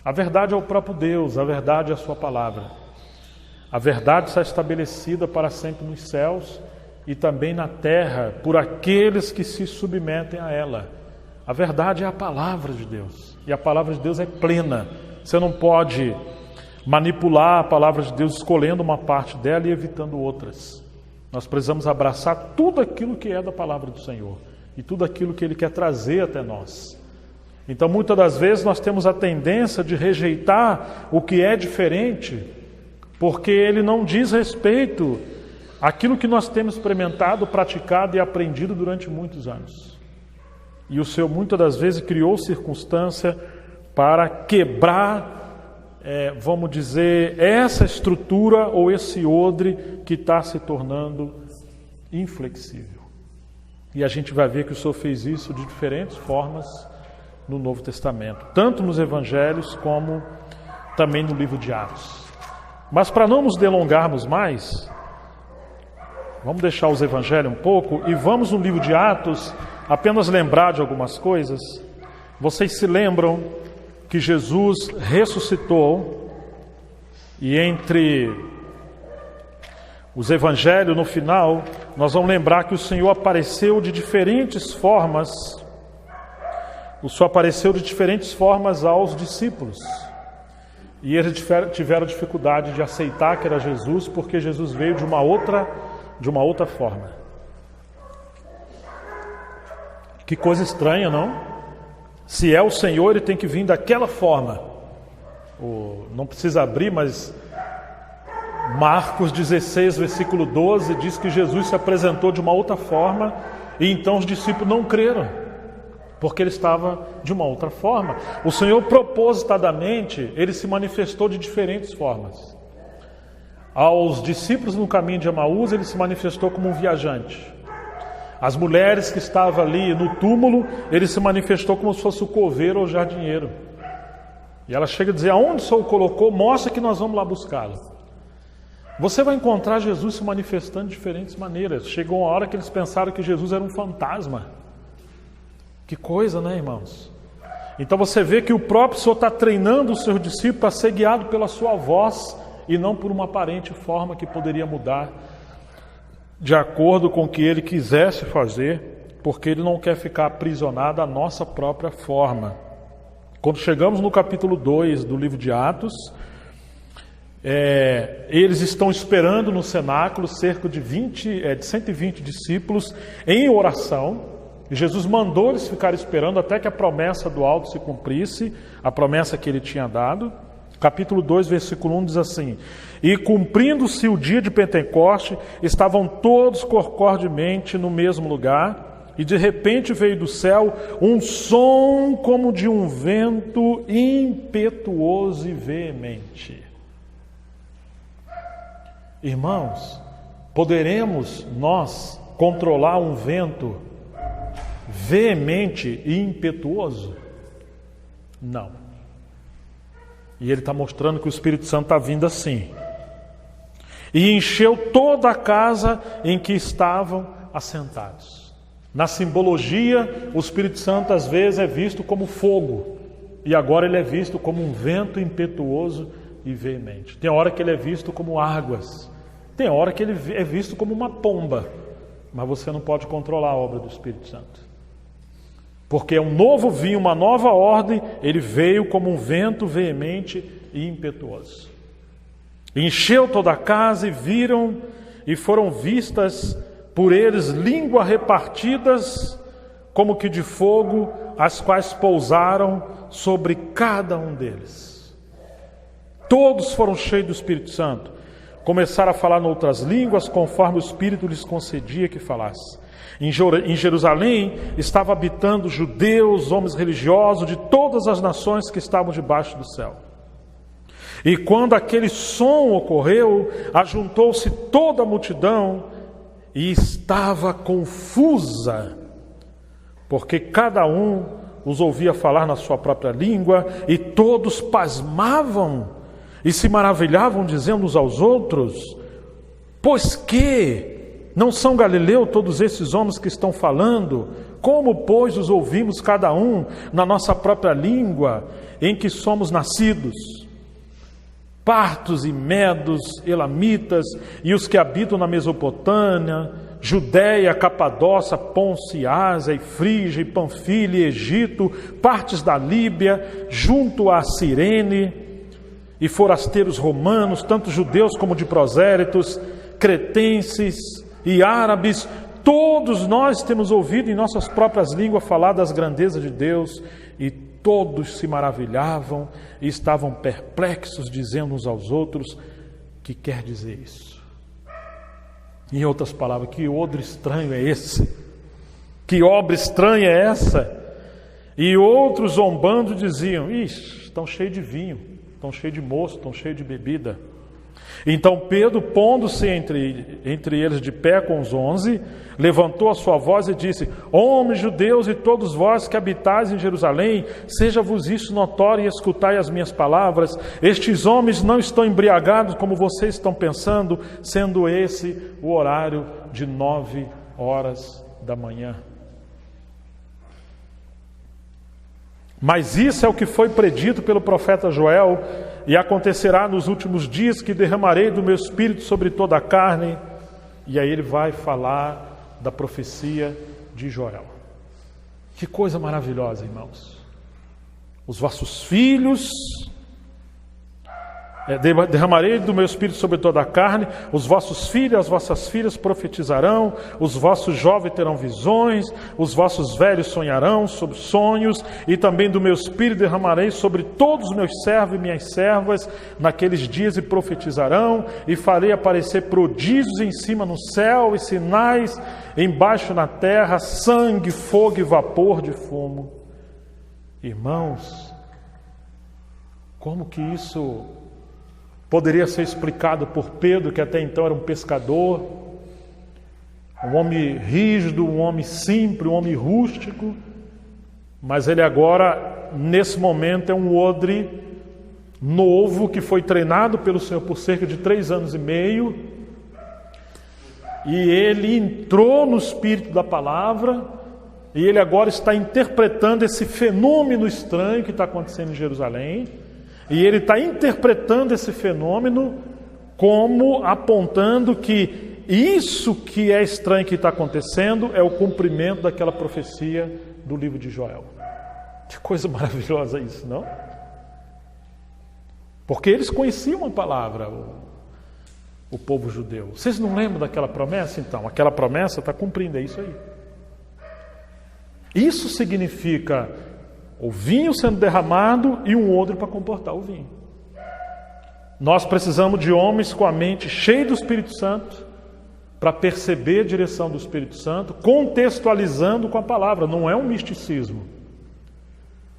A verdade é o próprio Deus, a verdade é a sua palavra. A verdade está estabelecida para sempre nos céus e também na terra por aqueles que se submetem a ela. A verdade é a palavra de Deus e a palavra de Deus é plena. Você não pode manipular a palavra de Deus escolhendo uma parte dela e evitando outras. Nós precisamos abraçar tudo aquilo que é da palavra do Senhor e tudo aquilo que Ele quer trazer até nós. Então, muitas das vezes nós temos a tendência de rejeitar o que é diferente, porque ele não diz respeito àquilo que nós temos experimentado, praticado e aprendido durante muitos anos. E o Senhor muitas das vezes criou circunstância para quebrar, vamos dizer, essa estrutura ou esse odre que está se tornando inflexível. E a gente vai ver que o Senhor fez isso de diferentes formas no Novo Testamento, tanto nos Evangelhos como também no livro de Atos. Mas para não nos delongarmos mais, Vamos deixar os evangelhos um pouco e vamos no livro de Atos apenas lembrar de algumas coisas. Vocês se lembram que Jesus ressuscitou e entre os evangelhos, no final, nós vamos lembrar que o Senhor apareceu de diferentes formas. O Senhor apareceu de diferentes formas aos discípulos. E eles tiveram dificuldade de aceitar que era Jesus, porque Jesus veio de uma outra forma. Que coisa estranha, não? Se é o Senhor, ele tem que vir daquela forma. Não precisa abrir, mas Marcos 16, versículo 12, diz que Jesus se apresentou de uma outra forma e então os discípulos não creram, porque ele estava de uma outra forma. O Senhor, propositadamente, ele se manifestou de diferentes formas. Aos discípulos no caminho de Emaús, ele se manifestou como um viajante. As mulheres que estavam ali no túmulo, ele se manifestou como se fosse o coveiro ou o jardinheiro. E ela chega a dizer: aonde o Senhor o colocou? Mostra que nós vamos lá buscá-lo. Você vai encontrar Jesus se manifestando de diferentes maneiras. Chegou uma hora que eles pensaram que Jesus era um fantasma. Que coisa, né, irmãos? Então você vê que o próprio Senhor está treinando os seus discípulos para ser guiado pela sua voz e não por uma aparente forma que poderia mudar de acordo com o que ele quisesse fazer, porque ele não quer ficar aprisionado à nossa própria forma. Quando chegamos no capítulo 2 do livro de Atos, eles estão esperando no cenáculo cerca de 120 discípulos em oração. E Jesus mandou eles ficarem esperando até que a promessa do alto se cumprisse, a promessa que ele tinha dado. Capítulo 2, versículo 1 diz assim: e cumprindo-se o dia de Pentecoste, estavam todos concordemente no mesmo lugar, e de repente veio do céu um som como de um vento impetuoso e veemente. Irmãos, poderemos nós controlar um vento veemente e impetuoso? Não. E ele está mostrando que o Espírito Santo está vindo assim. E encheu toda a casa em que estavam assentados. Na simbologia, o Espírito Santo às vezes é visto como fogo. E agora ele é visto como um vento impetuoso e veemente. Tem hora que ele é visto como águas. Tem hora que ele é visto como uma pomba. Mas você não pode controlar a obra do Espírito Santo. Porque é um novo vinho, uma nova ordem, ele veio como um vento veemente e impetuoso. Encheu toda a casa e viram e foram vistas por eles línguas repartidas como que de fogo, as quais pousaram sobre cada um deles. Todos foram cheios do Espírito Santo. Começaram a falar em outras línguas, conforme o Espírito lhes concedia que falasse. Em Jerusalém estava habitando judeus, homens religiosos de todas as nações que estavam debaixo do céu. E quando aquele som ocorreu, ajuntou-se toda a multidão e estava confusa, porque cada um os ouvia falar na sua própria língua, e todos pasmavam e se maravilhavam, dizendo uns aos outros: pois que não são galileus todos esses homens que estão falando? Como, pois, os ouvimos cada um na nossa própria língua em que somos nascidos? Partos e medos, elamitas e os que habitam na Mesopotâmia, Judéia, Capadócia, Pôncio, Ásia e Frígia e Panfilha e Egito, partes da Líbia, junto a Cirene, e forasteiros romanos, tanto judeus como de prosélitos, cretenses e árabes, todos nós temos ouvido em nossas próprias línguas falar das grandezas de Deus, e todos se maravilhavam e estavam perplexos, dizendo uns aos outros: que quer dizer isso? Em outras palavras, que odre estranho é esse? Que obra estranha é essa? E outros zombando diziam: ixi, estão cheios de vinho, estão cheios de moço, estão cheios de bebida. Então Pedro, pondo-se entre eles de pé com os 11, levantou a sua voz e disse: homens judeus e todos vós que habitais em Jerusalém, seja-vos isso notório e escutai as minhas palavras. Estes homens não estão embriagados como vocês estão pensando, sendo esse o horário de 9 horas da manhã. Mas isso é o que foi predito pelo profeta Joel, e acontecerá nos últimos dias que derramarei do meu espírito sobre toda a carne. E aí ele vai falar da profecia de Joel. Que coisa maravilhosa, irmãos. Os vossos filhos, derramarei do meu espírito sobre toda a carne, os vossos filhos, as vossas filhas profetizarão, os vossos jovens terão visões, os vossos velhos sonharão sobre sonhos, e também do meu espírito derramarei sobre todos os meus servos e minhas servas naqueles dias, e profetizarão, e farei aparecer prodígios em cima no céu e sinais embaixo na terra, sangue, fogo e vapor de fumo. Irmãos, como que isso poderia ser explicado por Pedro, que até então era um pescador, um homem rígido, um homem simples, um homem rústico, mas ele agora, nesse momento, é um odre novo, que foi treinado pelo Senhor por cerca de 3 anos e meio, e ele entrou no espírito da palavra, e ele agora está interpretando esse fenômeno estranho que está acontecendo em Jerusalém. E ele está interpretando esse fenômeno como apontando que isso que é estranho que está acontecendo é o cumprimento daquela profecia do livro de Joel. Que coisa maravilhosa isso, não? Porque eles conheciam a palavra, o povo judeu. Vocês não lembram daquela promessa? Então, aquela promessa está cumprindo, é isso aí. Isso significa o vinho sendo derramado e um odre para comportar o vinho. Nós precisamos de homens com a mente cheia do Espírito Santo para perceber a direção do Espírito Santo, contextualizando com a palavra. Não é um misticismo.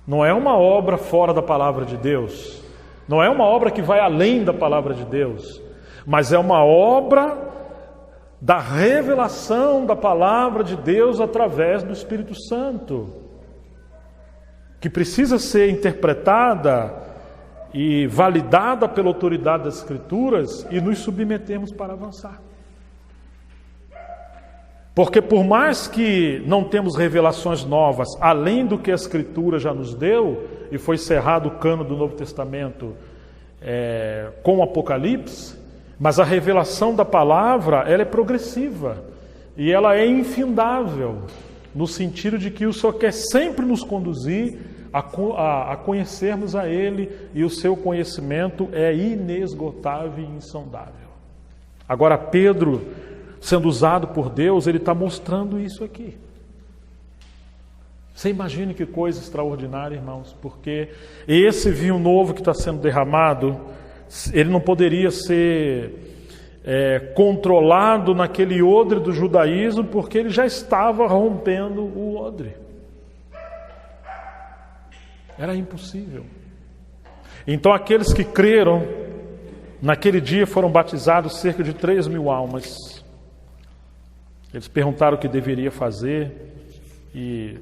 Não é uma obra fora da palavra de Deus. Não é uma obra que vai além da palavra de Deus. Mas é uma obra da revelação da palavra de Deus através do Espírito Santo, que precisa ser interpretada e validada pela autoridade das Escrituras, e nos submetemos para avançar. Porque por mais que não temos revelações novas, além do que a Escritura já nos deu, e foi cerrado o cano do Novo Testamento com o Apocalipse, mas a revelação da palavra, ela é progressiva, e ela é infindável, no sentido de que o Senhor quer sempre nos conduzir a conhecermos a Ele, e o seu conhecimento é inesgotável e insondável. Agora, Pedro, sendo usado por Deus, ele está mostrando isso aqui. Você imagine que coisa extraordinária, irmãos, porque esse vinho novo que está sendo derramado, ele não poderia ser controlado naquele odre do judaísmo, porque ele já estava rompendo o odre. Era impossível. Então aqueles que creram naquele dia foram batizados cerca de 3.000 almas. Eles perguntaram o que deveria fazer, e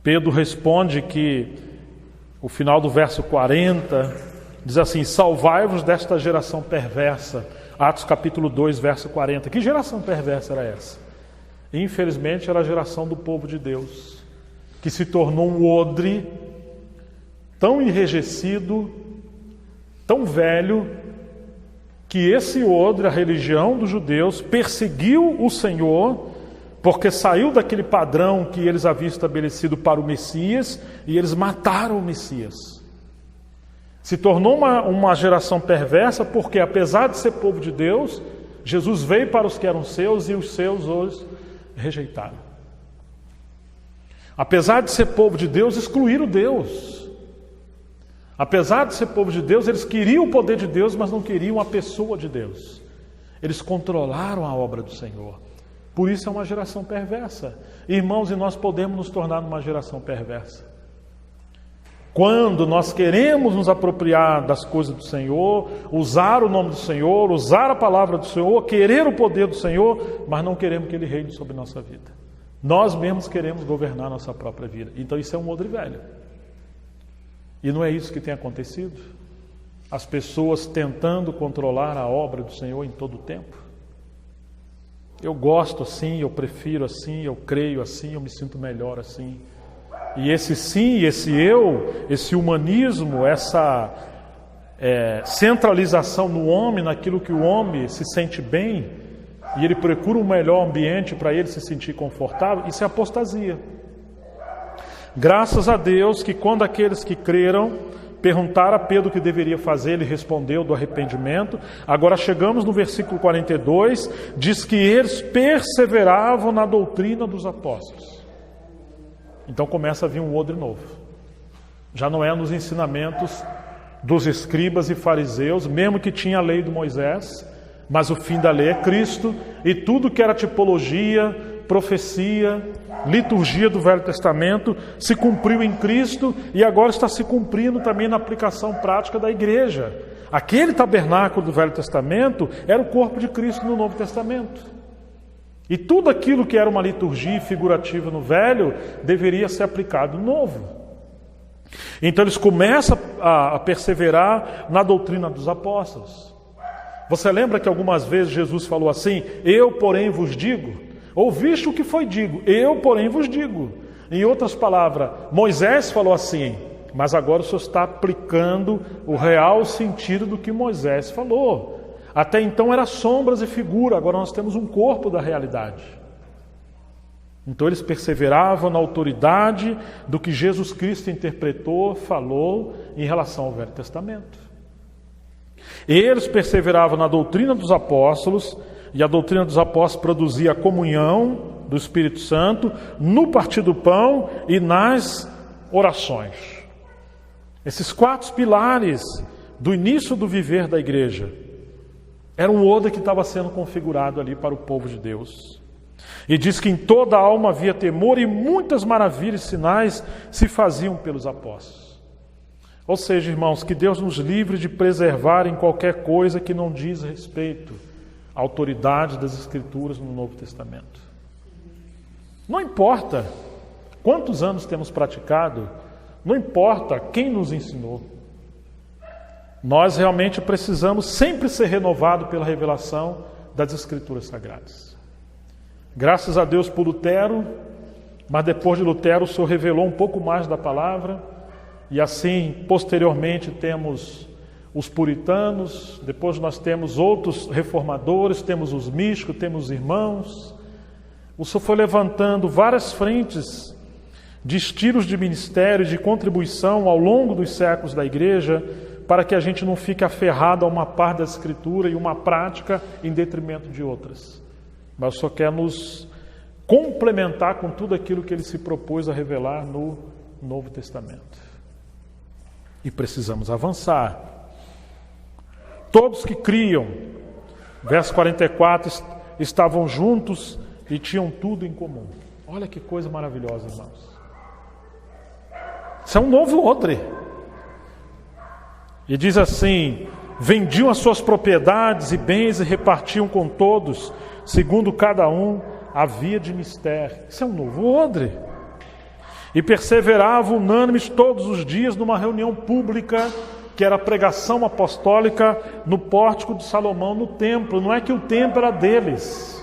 Pedro responde que o final do verso 40 diz assim: salvai-vos desta geração perversa. Atos capítulo 2, verso 40. Que geração perversa era essa? Infelizmente era a geração do povo de Deus, que se tornou um odre tão enrijecido, tão velho, que esse odre, a religião dos judeus, perseguiu o Senhor, porque saiu daquele padrão que eles haviam estabelecido para o Messias, e eles mataram o Messias. Se tornou uma geração perversa, porque apesar de ser povo de Deus, Jesus veio para os que eram seus, e os seus os rejeitaram. Apesar de ser povo de Deus, excluíram Deus. Apesar de ser povo de Deus, eles queriam o poder de Deus, mas não queriam a pessoa de Deus. Eles controlaram a obra do Senhor. Por isso é uma geração perversa. Irmãos, e nós podemos nos tornar uma geração perversa. Quando nós queremos nos apropriar das coisas do Senhor, usar o nome do Senhor, usar a palavra do Senhor, querer o poder do Senhor, mas não queremos que Ele reine sobre nossa vida. Nós mesmos queremos governar a nossa própria vida. Então isso é um odre velho. E não é isso que tem acontecido? As pessoas tentando controlar a obra do Senhor em todo o tempo. Eu gosto assim, eu prefiro assim, eu creio assim, eu me sinto melhor assim. E esse sim, esse eu, esse humanismo, essa centralização no homem, naquilo que o homem se sente bem, e ele procura um melhor ambiente para ele se sentir confortável, isso é apostasia. Graças a Deus que quando aqueles que creram perguntaram a Pedro o que deveria fazer, ele respondeu do arrependimento. Agora chegamos no versículo 42, diz que eles perseveravam na doutrina dos apóstolos. Então começa a vir um odre novo. Já não é nos ensinamentos dos escribas e fariseus, mesmo que tinha a lei de Moisés, mas o fim da lei é Cristo, e tudo que era tipologia, profecia, liturgia do Velho Testamento se cumpriu em Cristo e agora está se cumprindo também na aplicação prática da igreja. Aquele tabernáculo do Velho Testamento era o corpo de Cristo no Novo Testamento. E tudo aquilo que era uma liturgia figurativa no Velho deveria ser aplicado no Novo. Então eles começam a perseverar na doutrina dos apóstolos. Você lembra que algumas vezes Jesus falou assim: eu, porém, vos digo? Ouviste o que foi digo, eu, porém, vos digo. Em outras palavras, Moisés falou assim, mas agora o Senhor está aplicando o real sentido do que Moisés falou. Até então era sombras e figura, agora nós temos um corpo da realidade. Então eles perseveravam na autoridade do que Jesus Cristo interpretou, falou em relação ao Velho Testamento. Eles perseveravam na doutrina dos apóstolos, e a doutrina dos apóstolos produzia a comunhão do Espírito Santo no partir do pão e nas orações. Esses 4 pilares do início do viver da igreja era um odre que estava sendo configurado ali para o povo de Deus. E diz que em toda a alma havia temor e muitas maravilhas e sinais se faziam pelos apóstolos. Ou seja, irmãos, que Deus nos livre de preservar em qualquer coisa que não diz respeito à autoridade das Escrituras no Novo Testamento. Não importa quantos anos temos praticado, não importa quem nos ensinou. Nós realmente precisamos sempre ser renovados pela revelação das Escrituras Sagradas. Graças a Deus por Lutero, mas depois de Lutero o Senhor revelou um pouco mais da palavra, e assim posteriormente temos os puritanos, depois nós temos outros reformadores, temos os místicos, temos os irmãos. O Senhor foi levantando várias frentes de estilos de ministério, de contribuição ao longo dos séculos da igreja, para que a gente não fique aferrado a uma parte da Escritura e uma prática em detrimento de outras. Mas o Senhor quer nos complementar com tudo aquilo que Ele se propôs a revelar no Novo Testamento. E precisamos avançar. Todos que criam, verso 44, estavam juntos e tinham tudo em comum. Olha que coisa maravilhosa, irmãos. Isso é um novo odre. E diz assim: vendiam as suas propriedades e bens e repartiam com todos, segundo cada um havia de mister. Isso é um novo odre. E perseveravam unânimes todos os dias numa reunião pública, que era a pregação apostólica no pórtico de Salomão, no templo. Não é que o templo era deles.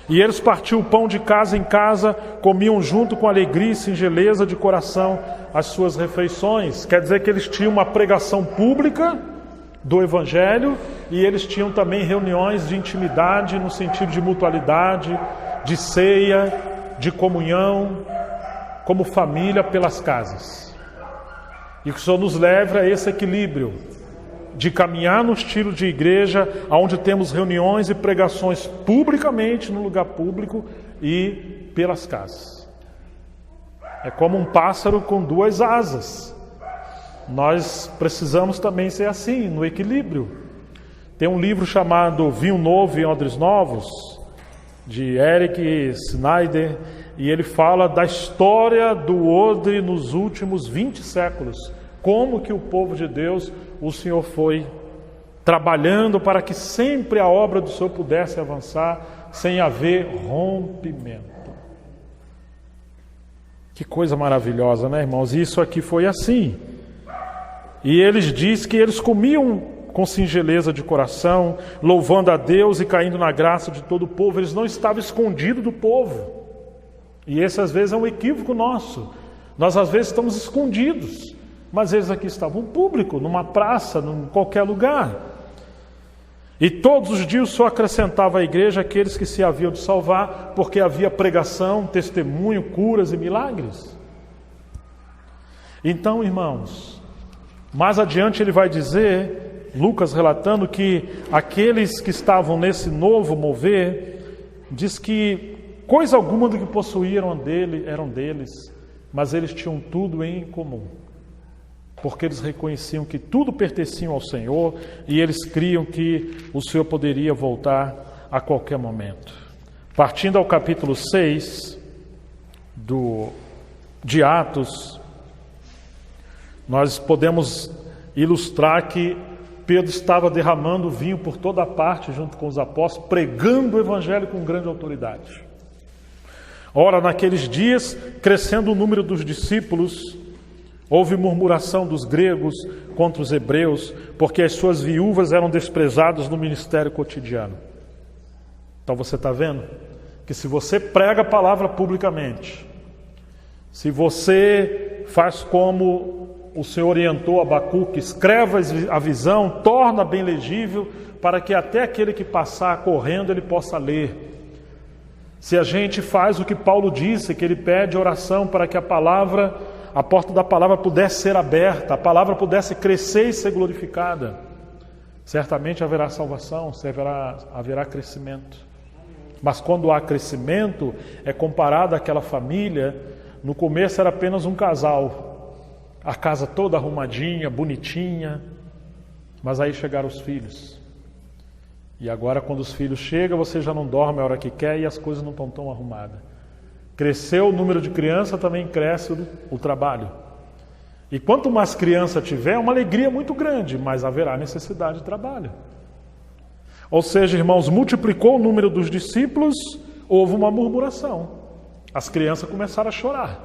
E eles partiam o pão de casa em casa, comiam junto com alegria e singeleza de coração as suas refeições. Quer dizer que eles tinham uma pregação pública do Evangelho e eles tinham também reuniões de intimidade no sentido de mutualidade, de ceia, de comunhão, como família pelas casas. E que o Senhor nos leve a esse equilíbrio de caminhar no estilo de igreja, onde temos reuniões e pregações publicamente, no lugar público e pelas casas. É como um pássaro com 2 asas. Nós precisamos também ser assim, no equilíbrio. Tem um livro chamado Vinho Novo em Odres Novos, de Eric Snyder, e ele fala da história do odre nos últimos 20 séculos. Como que o povo de Deus, o Senhor foi trabalhando para que sempre a obra do Senhor pudesse avançar sem haver rompimento. Que coisa maravilhosa, né, irmãos? Isso aqui foi assim. E eles dizem que eles comiam com singeleza de coração, louvando a Deus e caindo na graça de todo o povo. Eles não estavam escondidos do povo. E esse às vezes é um equívoco nosso. Nós às vezes estamos escondidos, mas eles aqui estavam público, numa praça, em qualquer lugar. E todos os dias só acrescentava à igreja aqueles que se haviam de salvar, porque havia pregação, testemunho, curas e milagres. Então, irmãos, mais adiante ele vai dizer, Lucas relatando, que aqueles que estavam nesse novo mover, diz que coisa alguma do que possuíam eram deles, mas eles tinham tudo em comum. Porque eles reconheciam que tudo pertencia ao Senhor e eles criam que o Senhor poderia voltar a qualquer momento. Partindo ao capítulo 6 de Atos, nós podemos ilustrar que Pedro estava derramando vinho por toda parte junto com os apóstolos, pregando o evangelho com grande autoridade. Ora, naqueles dias, crescendo o número dos discípulos, houve murmuração dos gregos contra os hebreus, porque as suas viúvas eram desprezadas no ministério cotidiano. Então você está vendo que se você prega a palavra publicamente, se você faz como o Senhor orientou Abacuque, escreva a visão, torna bem legível, para que até aquele que passar correndo ele possa ler. Se a gente faz o que Paulo disse, que ele pede oração para que a porta da palavra pudesse ser aberta, a palavra pudesse crescer e ser glorificada, certamente haverá salvação, haverá crescimento. Mas quando há crescimento, é comparado àquela família, no começo era apenas um casal, a casa toda arrumadinha, bonitinha, mas aí chegaram os filhos. E agora quando os filhos chegam, você já não dorme a hora que quer e as coisas não estão tão arrumadas. Cresceu o número de crianças, também cresce o trabalho. E quanto mais criança tiver, é uma alegria muito grande, mas haverá necessidade de trabalho. Ou seja, irmãos, multiplicou o número dos discípulos, houve uma murmuração. As crianças começaram a chorar.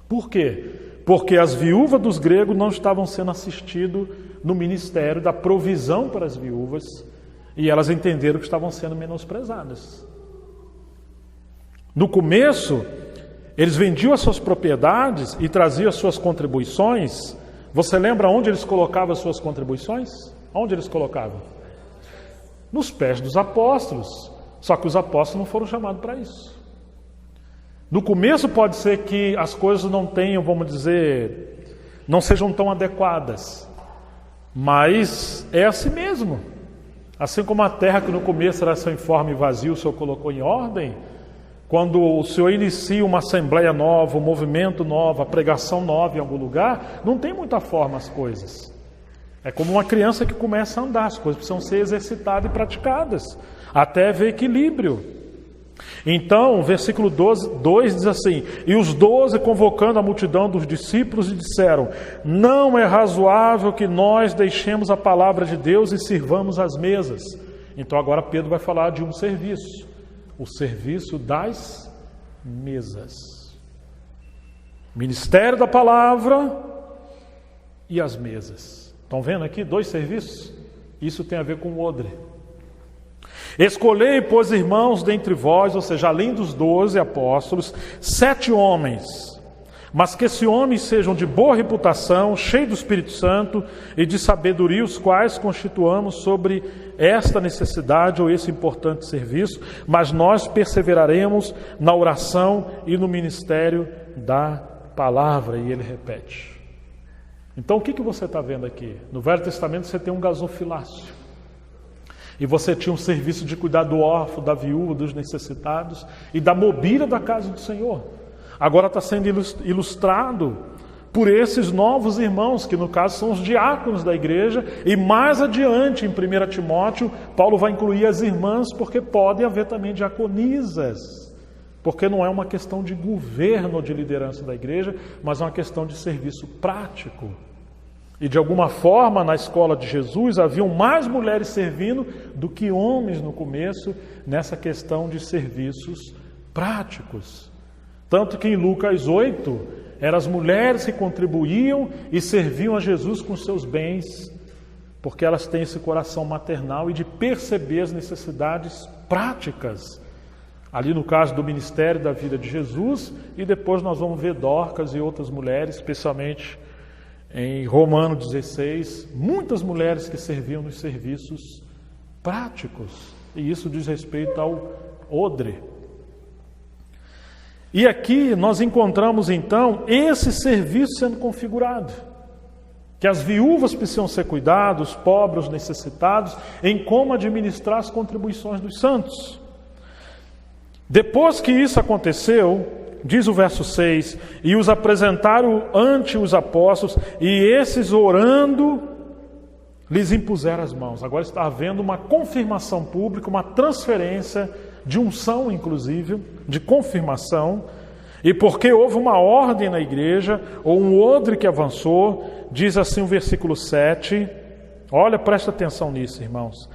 Por quê? Porque as viúvas dos gregos não estavam sendo assistidas no ministério da provisão para as viúvas, e elas entenderam que estavam sendo menosprezadas. No começo, eles vendiam as suas propriedades e traziam as suas contribuições. Você lembra onde eles colocavam as suas contribuições? Onde eles colocavam? Nos pés dos apóstolos. Só que os apóstolos não foram chamados para isso. No começo pode ser que as coisas não tenham, vamos dizer, não sejam tão adequadas. Mas é assim mesmo. Assim como a terra que no começo era sem forma e vazia, o Senhor colocou em ordem. Quando o Senhor inicia uma assembleia nova, um movimento novo, a pregação nova em algum lugar, não tem muita forma as coisas. É como uma criança que começa a andar, as coisas precisam ser exercitadas e praticadas, até ver equilíbrio. Então, versículo 2 diz assim: e os 12, convocando a multidão dos discípulos, lhe disseram: não é razoável que nós deixemos a palavra de Deus e sirvamos às mesas. Então agora Pedro vai falar de um serviço. O serviço das mesas. Ministério da palavra e as mesas. Estão vendo aqui 2 serviços? Isso tem a ver com o odre. Escolhei, pois, irmãos, dentre vós, ou seja, além dos 12 apóstolos, 7 homens, mas que esses homens sejam de boa reputação, cheios do Espírito Santo e de sabedoria, os quais constituamos sobre esta necessidade ou esse importante serviço, mas nós perseveraremos na oração e no ministério da palavra. E ele repete. Então o que você está vendo aqui? No Velho Testamento você tem um gasofilácio. E você tinha um serviço de cuidar do órfão, da viúva, dos necessitados e da mobília da casa do Senhor. Agora está sendo ilustrado por esses novos irmãos, que no caso são os diáconos da igreja, e mais adiante, em 1 Timóteo, Paulo vai incluir as irmãs, porque pode haver também diaconisas, porque não é uma questão de governo ou de liderança da igreja, mas é uma questão de serviço prático. E de alguma forma, na escola de Jesus, haviam mais mulheres servindo do que homens no começo, nessa questão de serviços práticos. Tanto que em Lucas 8, eram as mulheres que contribuíam e serviam a Jesus com seus bens porque elas têm esse coração maternal e de perceber as necessidades práticas. Ali no caso do ministério da vida de Jesus, e depois nós vamos ver Dorcas e outras mulheres, especialmente em Romano 16, muitas mulheres que serviam nos serviços práticos, e isso diz respeito ao odre. E aqui nós encontramos então esse serviço sendo configurado, que as viúvas precisam ser cuidadas, os pobres, os necessitados, em como administrar as contribuições dos santos. Depois que isso aconteceu, diz o verso 6, e os apresentaram ante os apóstolos, e esses orando, lhes impuseram as mãos. Agora está havendo uma confirmação pública, uma transferência de unção, inclusive, de confirmação, e porque houve uma ordem na igreja, ou um odre que avançou, diz assim o versículo 7, olha, presta atenção nisso, irmãos,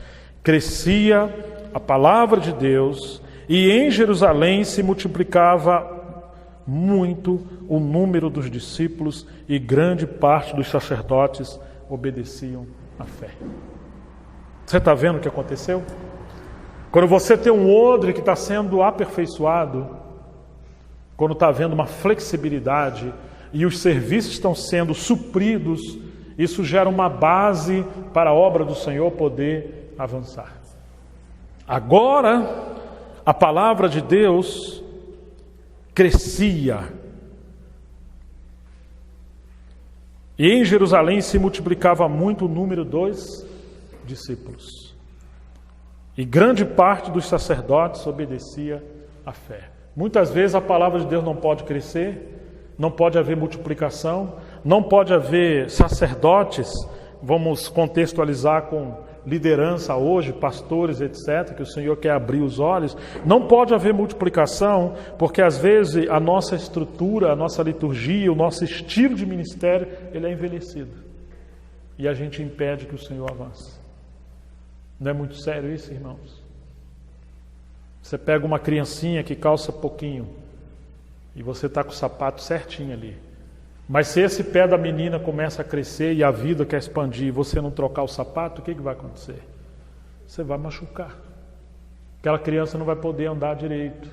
crescia a palavra de Deus, e em Jerusalém se multiplicava muito o número dos discípulos e grande parte dos sacerdotes obedeciam à fé. Você está vendo o que aconteceu? Quando você tem um odre que está sendo aperfeiçoado, quando está havendo uma flexibilidade e os serviços estão sendo supridos, isso gera uma base para a obra do Senhor poder avançar. Agora, a palavra de Deus crescia. E em Jerusalém se multiplicava muito o número dos discípulos. E grande parte dos sacerdotes obedecia à fé. Muitas vezes a palavra de Deus não pode crescer, não pode haver multiplicação, não pode haver sacerdotes, vamos contextualizar com liderança hoje, pastores, etc., que o Senhor quer abrir os olhos, não pode haver multiplicação, porque às vezes a nossa estrutura, a nossa liturgia, o nosso estilo de ministério, ele é envelhecido. E a gente impede que o Senhor avance. Não é muito sério isso, irmãos? Você pega uma criancinha que calça pouquinho, e você está com o sapato certinho ali. Mas se esse pé da menina começa a crescer e a vida quer expandir e você não trocar o sapato, o que vai acontecer? Você vai machucar. Aquela criança não vai poder andar direito.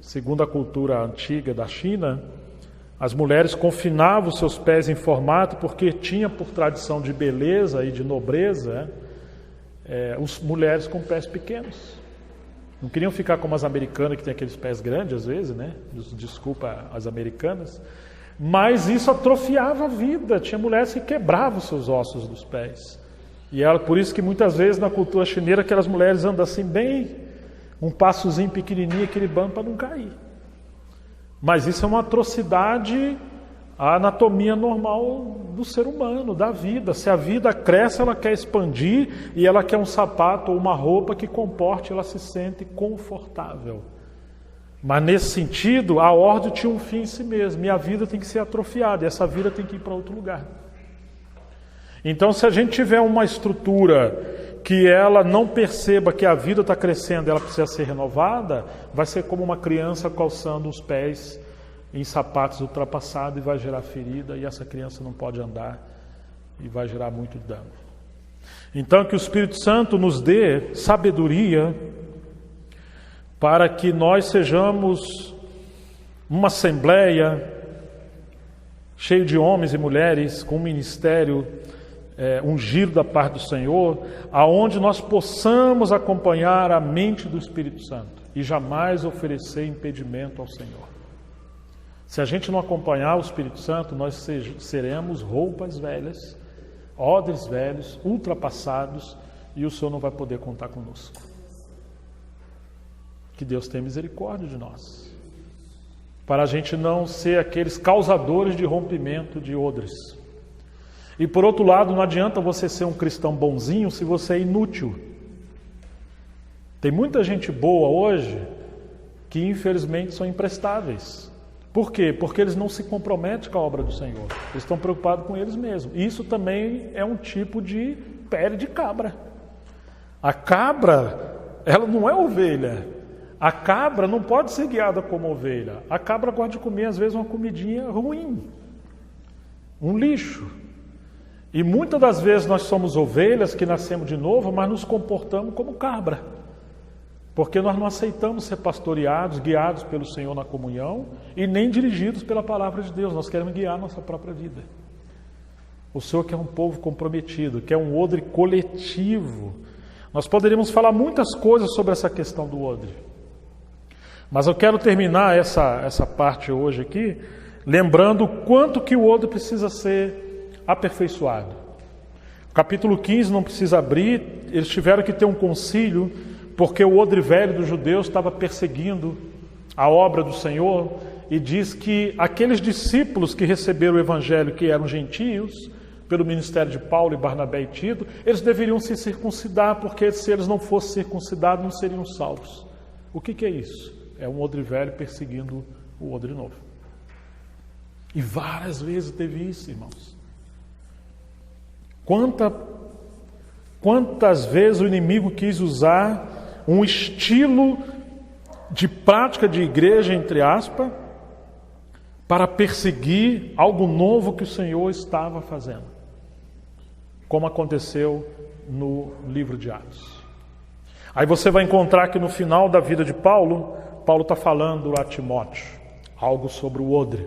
Segundo a cultura antiga da China, as mulheres confinavam seus pés em formato porque tinha por tradição de beleza e de nobreza as mulheres com pés pequenos. Não queriam ficar como as americanas que têm aqueles pés grandes às vezes, né? Desculpa as americanas. Mas isso atrofiava a vida. Tinha mulheres que quebravam os seus ossos dos pés. E por isso que muitas vezes na cultura chinesa aquelas mulheres andam assim bem, um passozinho pequenininho, aquele banco para não cair. Mas isso é uma atrocidade à anatomia normal do ser humano, da vida. Se a vida cresce, ela quer expandir e ela quer um sapato ou uma roupa que comporte, ela se sente confortável. Mas nesse sentido, a ordem tinha um fim em si mesma, e a vida tem que ser atrofiada, e essa vida tem que ir para outro lugar. Então, se a gente tiver uma estrutura que ela não perceba que a vida está crescendo, ela precisa ser renovada, vai ser como uma criança calçando os pés em sapatos ultrapassados e vai gerar ferida, e essa criança não pode andar e vai gerar muito dano. Então, que o Espírito Santo nos dê sabedoria para que nós sejamos uma assembleia cheia de homens e mulheres com um ministério ungido da parte do Senhor, aonde nós possamos acompanhar a mente do Espírito Santo e jamais oferecer impedimento ao Senhor. Se a gente não acompanhar o Espírito Santo, nós seremos roupas velhas, odres velhos, ultrapassados, e o Senhor não vai poder contar conosco. Que Deus tenha misericórdia de nós, para a gente não ser aqueles causadores de rompimento de odres. E por outro lado, não adianta você ser um cristão bonzinho se você é inútil. Tem muita gente boa hoje que infelizmente são imprestáveis. Por quê? Porque eles não se comprometem com a obra do Senhor. Eles estão preocupados com eles mesmos. Isso também é um tipo de pele de cabra. A cabra, ela não é ovelha. A cabra não pode ser guiada como ovelha. A cabra gosta de comer, às vezes, uma comidinha ruim, um lixo. E muitas das vezes nós somos ovelhas que nascemos de novo, mas nos comportamos como cabra. Porque nós não aceitamos ser pastoreados, guiados pelo Senhor na comunhão e nem dirigidos pela palavra de Deus. Nós queremos guiar a nossa própria vida. O Senhor quer um povo comprometido, quer um odre coletivo. Nós poderíamos falar muitas coisas sobre essa questão do odre. Mas eu quero terminar essa parte hoje aqui, lembrando o quanto que o odre precisa ser aperfeiçoado. O capítulo 15 não precisa abrir, eles tiveram que ter um concílio, porque o odre velho dos judeus estava perseguindo a obra do Senhor, e diz que aqueles discípulos que receberam o evangelho, que eram gentios, pelo ministério de Paulo e Barnabé e Tito, eles deveriam se circuncidar, porque se eles não fossem circuncidados, não seriam salvos. O que é isso? É um odre velho perseguindo o odre novo. E várias vezes teve isso, irmãos. Quantas vezes o inimigo quis usar um estilo de prática de igreja, entre aspas, para perseguir algo novo que o Senhor estava fazendo, como aconteceu no livro de Atos. Aí você vai encontrar que no final da vida de Paulo está falando a Timóteo algo sobre o odre.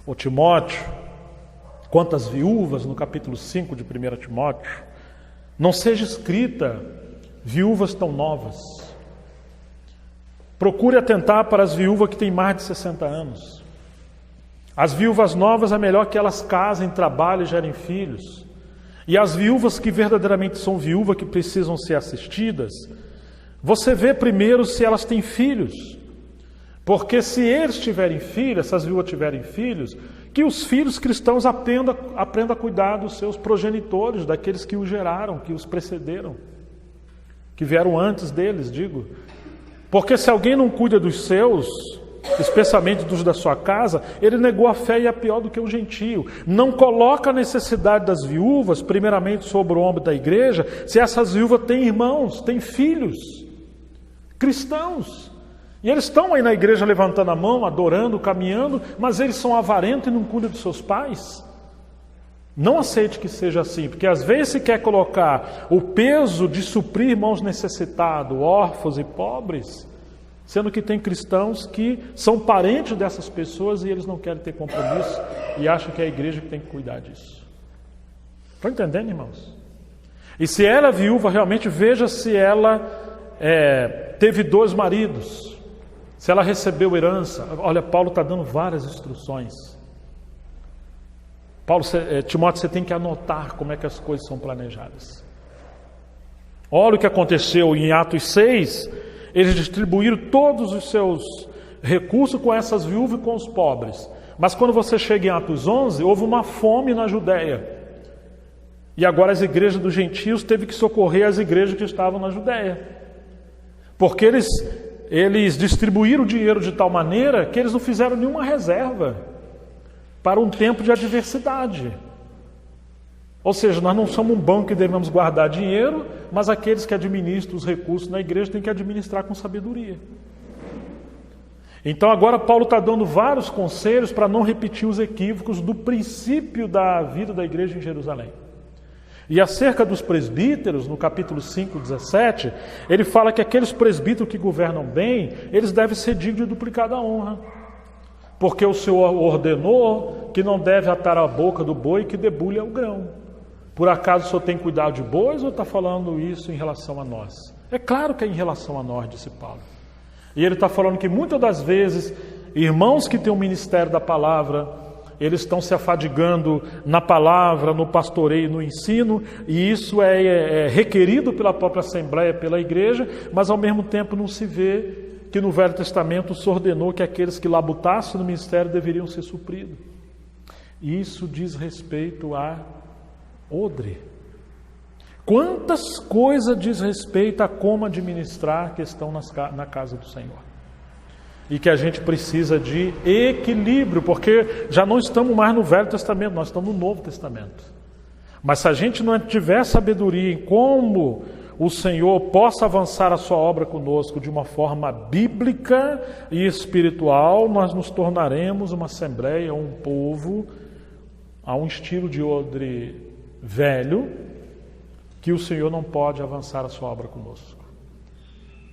O Timóteo, quantas viúvas, no capítulo 5 de 1 Timóteo, não seja escrita viúvas tão novas. Procure atentar para as viúvas que têm mais de 60 anos. As viúvas novas é melhor que elas casem, trabalhem e gerem filhos. E as viúvas que verdadeiramente são viúvas, que precisam ser assistidas, você vê primeiro se elas têm filhos. Porque se eles tiverem filhos, essas viúvas tiverem filhos, que os filhos cristãos aprendam a cuidar dos seus progenitores, daqueles que os geraram, que os precederam, que vieram antes deles, digo. Porque se alguém não cuida dos seus, especialmente dos da sua casa, ele negou a fé e é pior do que o gentio. Não coloca a necessidade das viúvas, primeiramente sobre o ombro da igreja, se essas viúvas têm irmãos, têm filhos, cristãos. E eles estão aí na igreja levantando a mão, adorando, caminhando, mas eles são avarentos e não cuidam dos seus pais. Não aceite que seja assim, porque às vezes se quer colocar o peso de suprir irmãos necessitados, órfãos e pobres, sendo que tem cristãos que são parentes dessas pessoas e eles não querem ter compromisso e acham que é a igreja que tem que cuidar disso. Estão entendendo, irmãos? E se ela é viúva, realmente veja se ela teve 2 maridos, se ela recebeu herança. Olha, Paulo está dando várias instruções. Timóteo, você tem que anotar como é que as coisas são planejadas. Olha o que aconteceu em Atos 6, eles distribuíram todos os seus recursos com essas viúvas e com os pobres. Mas quando você chega em Atos 11, houve uma fome na Judéia. E agora as igrejas dos gentios teve que socorrer as igrejas que estavam na Judéia. Porque eles distribuíram o dinheiro de tal maneira que eles não fizeram nenhuma reserva para um tempo de adversidade. Ou seja, nós não somos um banco que devemos guardar dinheiro, mas aqueles que administram os recursos na igreja têm que administrar com sabedoria. Então agora Paulo está dando vários conselhos para não repetir os equívocos do princípio da vida da igreja em Jerusalém. E acerca dos presbíteros, no capítulo 5, 17, ele fala que aqueles presbíteros que governam bem, eles devem ser dignos de duplicada honra. Porque o Senhor ordenou que não deve atar a boca do boi que debulha o grão. Por acaso o Senhor tem cuidado de bois ou está falando isso em relação a nós? É claro que é em relação a nós, disse Paulo. E ele está falando que muitas das vezes, irmãos que têm o ministério da palavra, eles estão se afadigando na palavra, no pastoreio, no ensino, e isso é requerido pela própria Assembleia, pela igreja, mas ao mesmo tempo não se vê que no Velho Testamento se ordenou que aqueles que labutassem no ministério deveriam ser supridos. Isso diz respeito a odre. Quantas coisas diz respeito a como administrar a questão na casa do Senhor. E que a gente precisa de equilíbrio, porque já não estamos mais no Velho Testamento, nós estamos no Novo Testamento. Mas se a gente não tiver sabedoria em como o Senhor possa avançar a sua obra conosco de uma forma bíblica e espiritual, nós nos tornaremos uma assembleia, um povo, a um estilo de odre velho que o Senhor não pode avançar a sua obra conosco.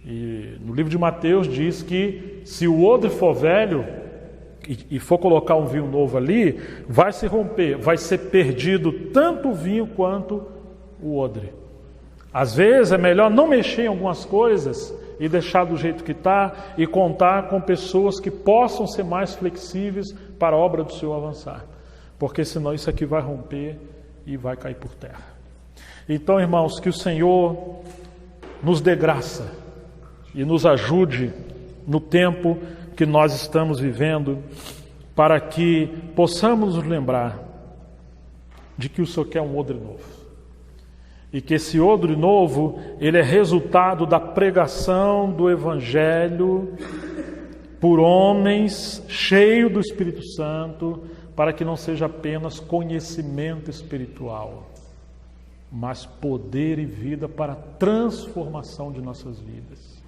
E no livro de Mateus diz que se o odre for velho e for colocar um vinho novo ali, vai se romper, vai ser perdido tanto o vinho quanto o odre. Às vezes é melhor não mexer em algumas coisas e deixar do jeito que está e contar com pessoas que possam ser mais flexíveis para a obra do Senhor avançar, porque senão isso aqui vai romper e vai cair por terra. Então, irmãos, que o Senhor nos dê graça e nos ajude no tempo que nós estamos vivendo, para que possamos nos lembrar de que o Senhor quer um odre novo. E que esse odre novo, ele é resultado da pregação do Evangelho por homens cheios do Espírito Santo, para que não seja apenas conhecimento espiritual, mas poder e vida para a transformação de nossas vidas,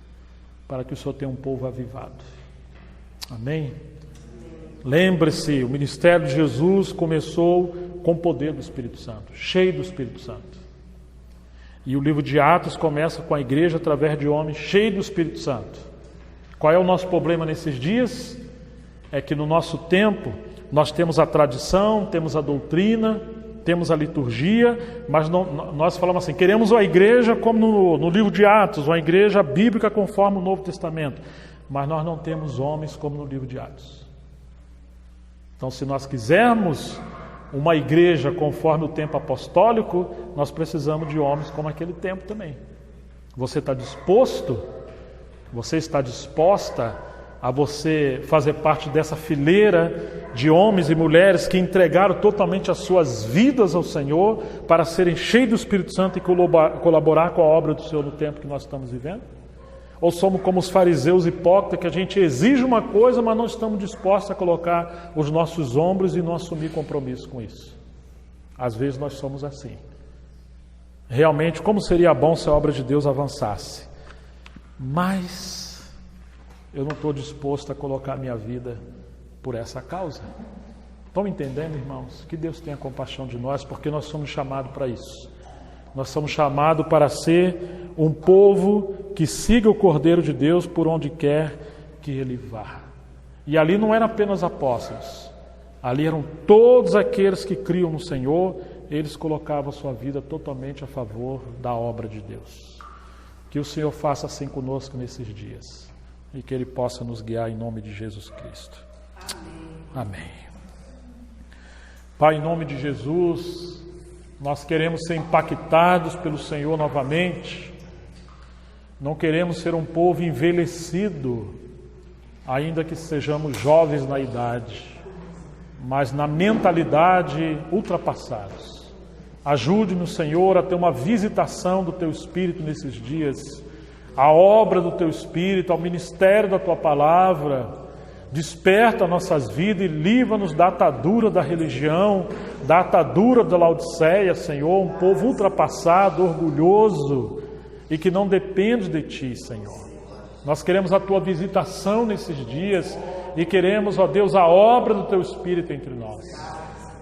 para que o Senhor tenha um povo avivado. Amém? Lembre-se, o ministério de Jesus começou com o poder do Espírito Santo, cheio do Espírito Santo. E o livro de Atos começa com a igreja através de homens cheios do Espírito Santo. Qual é o nosso problema nesses dias? É que no nosso tempo nós temos a tradição, temos a doutrina, temos a liturgia, mas nós falamos assim, queremos a igreja como no livro de Atos, uma igreja bíblica conforme o Novo Testamento, mas nós não temos homens como no livro de Atos. Então, se nós quisermos uma igreja conforme o tempo apostólico, nós precisamos de homens como aquele tempo também. Você está disposto? Você está disposta a você fazer parte dessa fileira de homens e mulheres que entregaram totalmente as suas vidas ao Senhor para serem cheios do Espírito Santo e colaborar com a obra do Senhor no tempo que nós estamos vivendo? Ou somos como os fariseus hipócritas, que a gente exige uma coisa, mas não estamos dispostos a colocar os nossos ombros e não assumir compromisso com isso? Às vezes nós somos assim. Realmente, como seria bom se a obra de Deus avançasse? Mas eu não estou disposto a colocar a minha vida por essa causa. Estão entendendo, irmãos? Que Deus tenha compaixão de nós, porque nós somos chamados para isso. Nós somos chamados para ser um povo que siga o Cordeiro de Deus por onde quer que ele vá. E ali não eram apenas apóstolos, ali eram todos aqueles que criam no Senhor, eles colocavam a sua vida totalmente a favor da obra de Deus. Que o Senhor faça assim conosco nesses dias e que Ele possa nos guiar em nome de Jesus Cristo. Amém. Pai, em nome de Jesus, nós queremos ser impactados pelo Senhor novamente. Não queremos ser um povo envelhecido, ainda que sejamos jovens na idade, mas na mentalidade ultrapassados. Ajude-nos, Senhor, a ter uma visitação do Teu Espírito nesses dias, a obra do Teu Espírito, ao ministério da Tua Palavra. Desperta nossas vidas e livra-nos da atadura da religião, da atadura da Laodiceia, Senhor, um povo ultrapassado, orgulhoso e que não depende de Ti, Senhor. Nós queremos a Tua visitação nesses dias e queremos, ó Deus, a obra do Teu Espírito entre nós.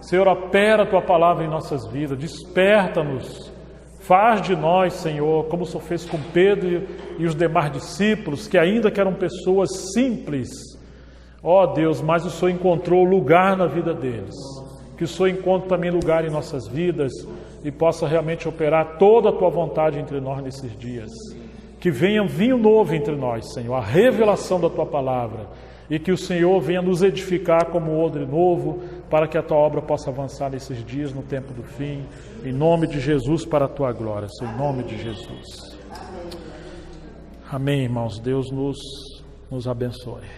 Senhor, opera a Tua Palavra em nossas vidas, desperta-nos, faz de nós, Senhor, como o Senhor fez com Pedro e os demais discípulos, que ainda que eram pessoas simples, ó Deus, mas o Senhor encontrou lugar na vida deles. Que o Senhor encontre também lugar em nossas vidas e possa realmente operar toda a Tua vontade entre nós nesses dias. Que venha vinho novo entre nós, Senhor, a revelação da Tua Palavra. E que o Senhor venha nos edificar como odre novo, para que a Tua obra possa avançar nesses dias, no tempo do fim. Em nome de Jesus, para a Tua glória. Em nome de Jesus. Amém, irmãos. Deus nos abençoe.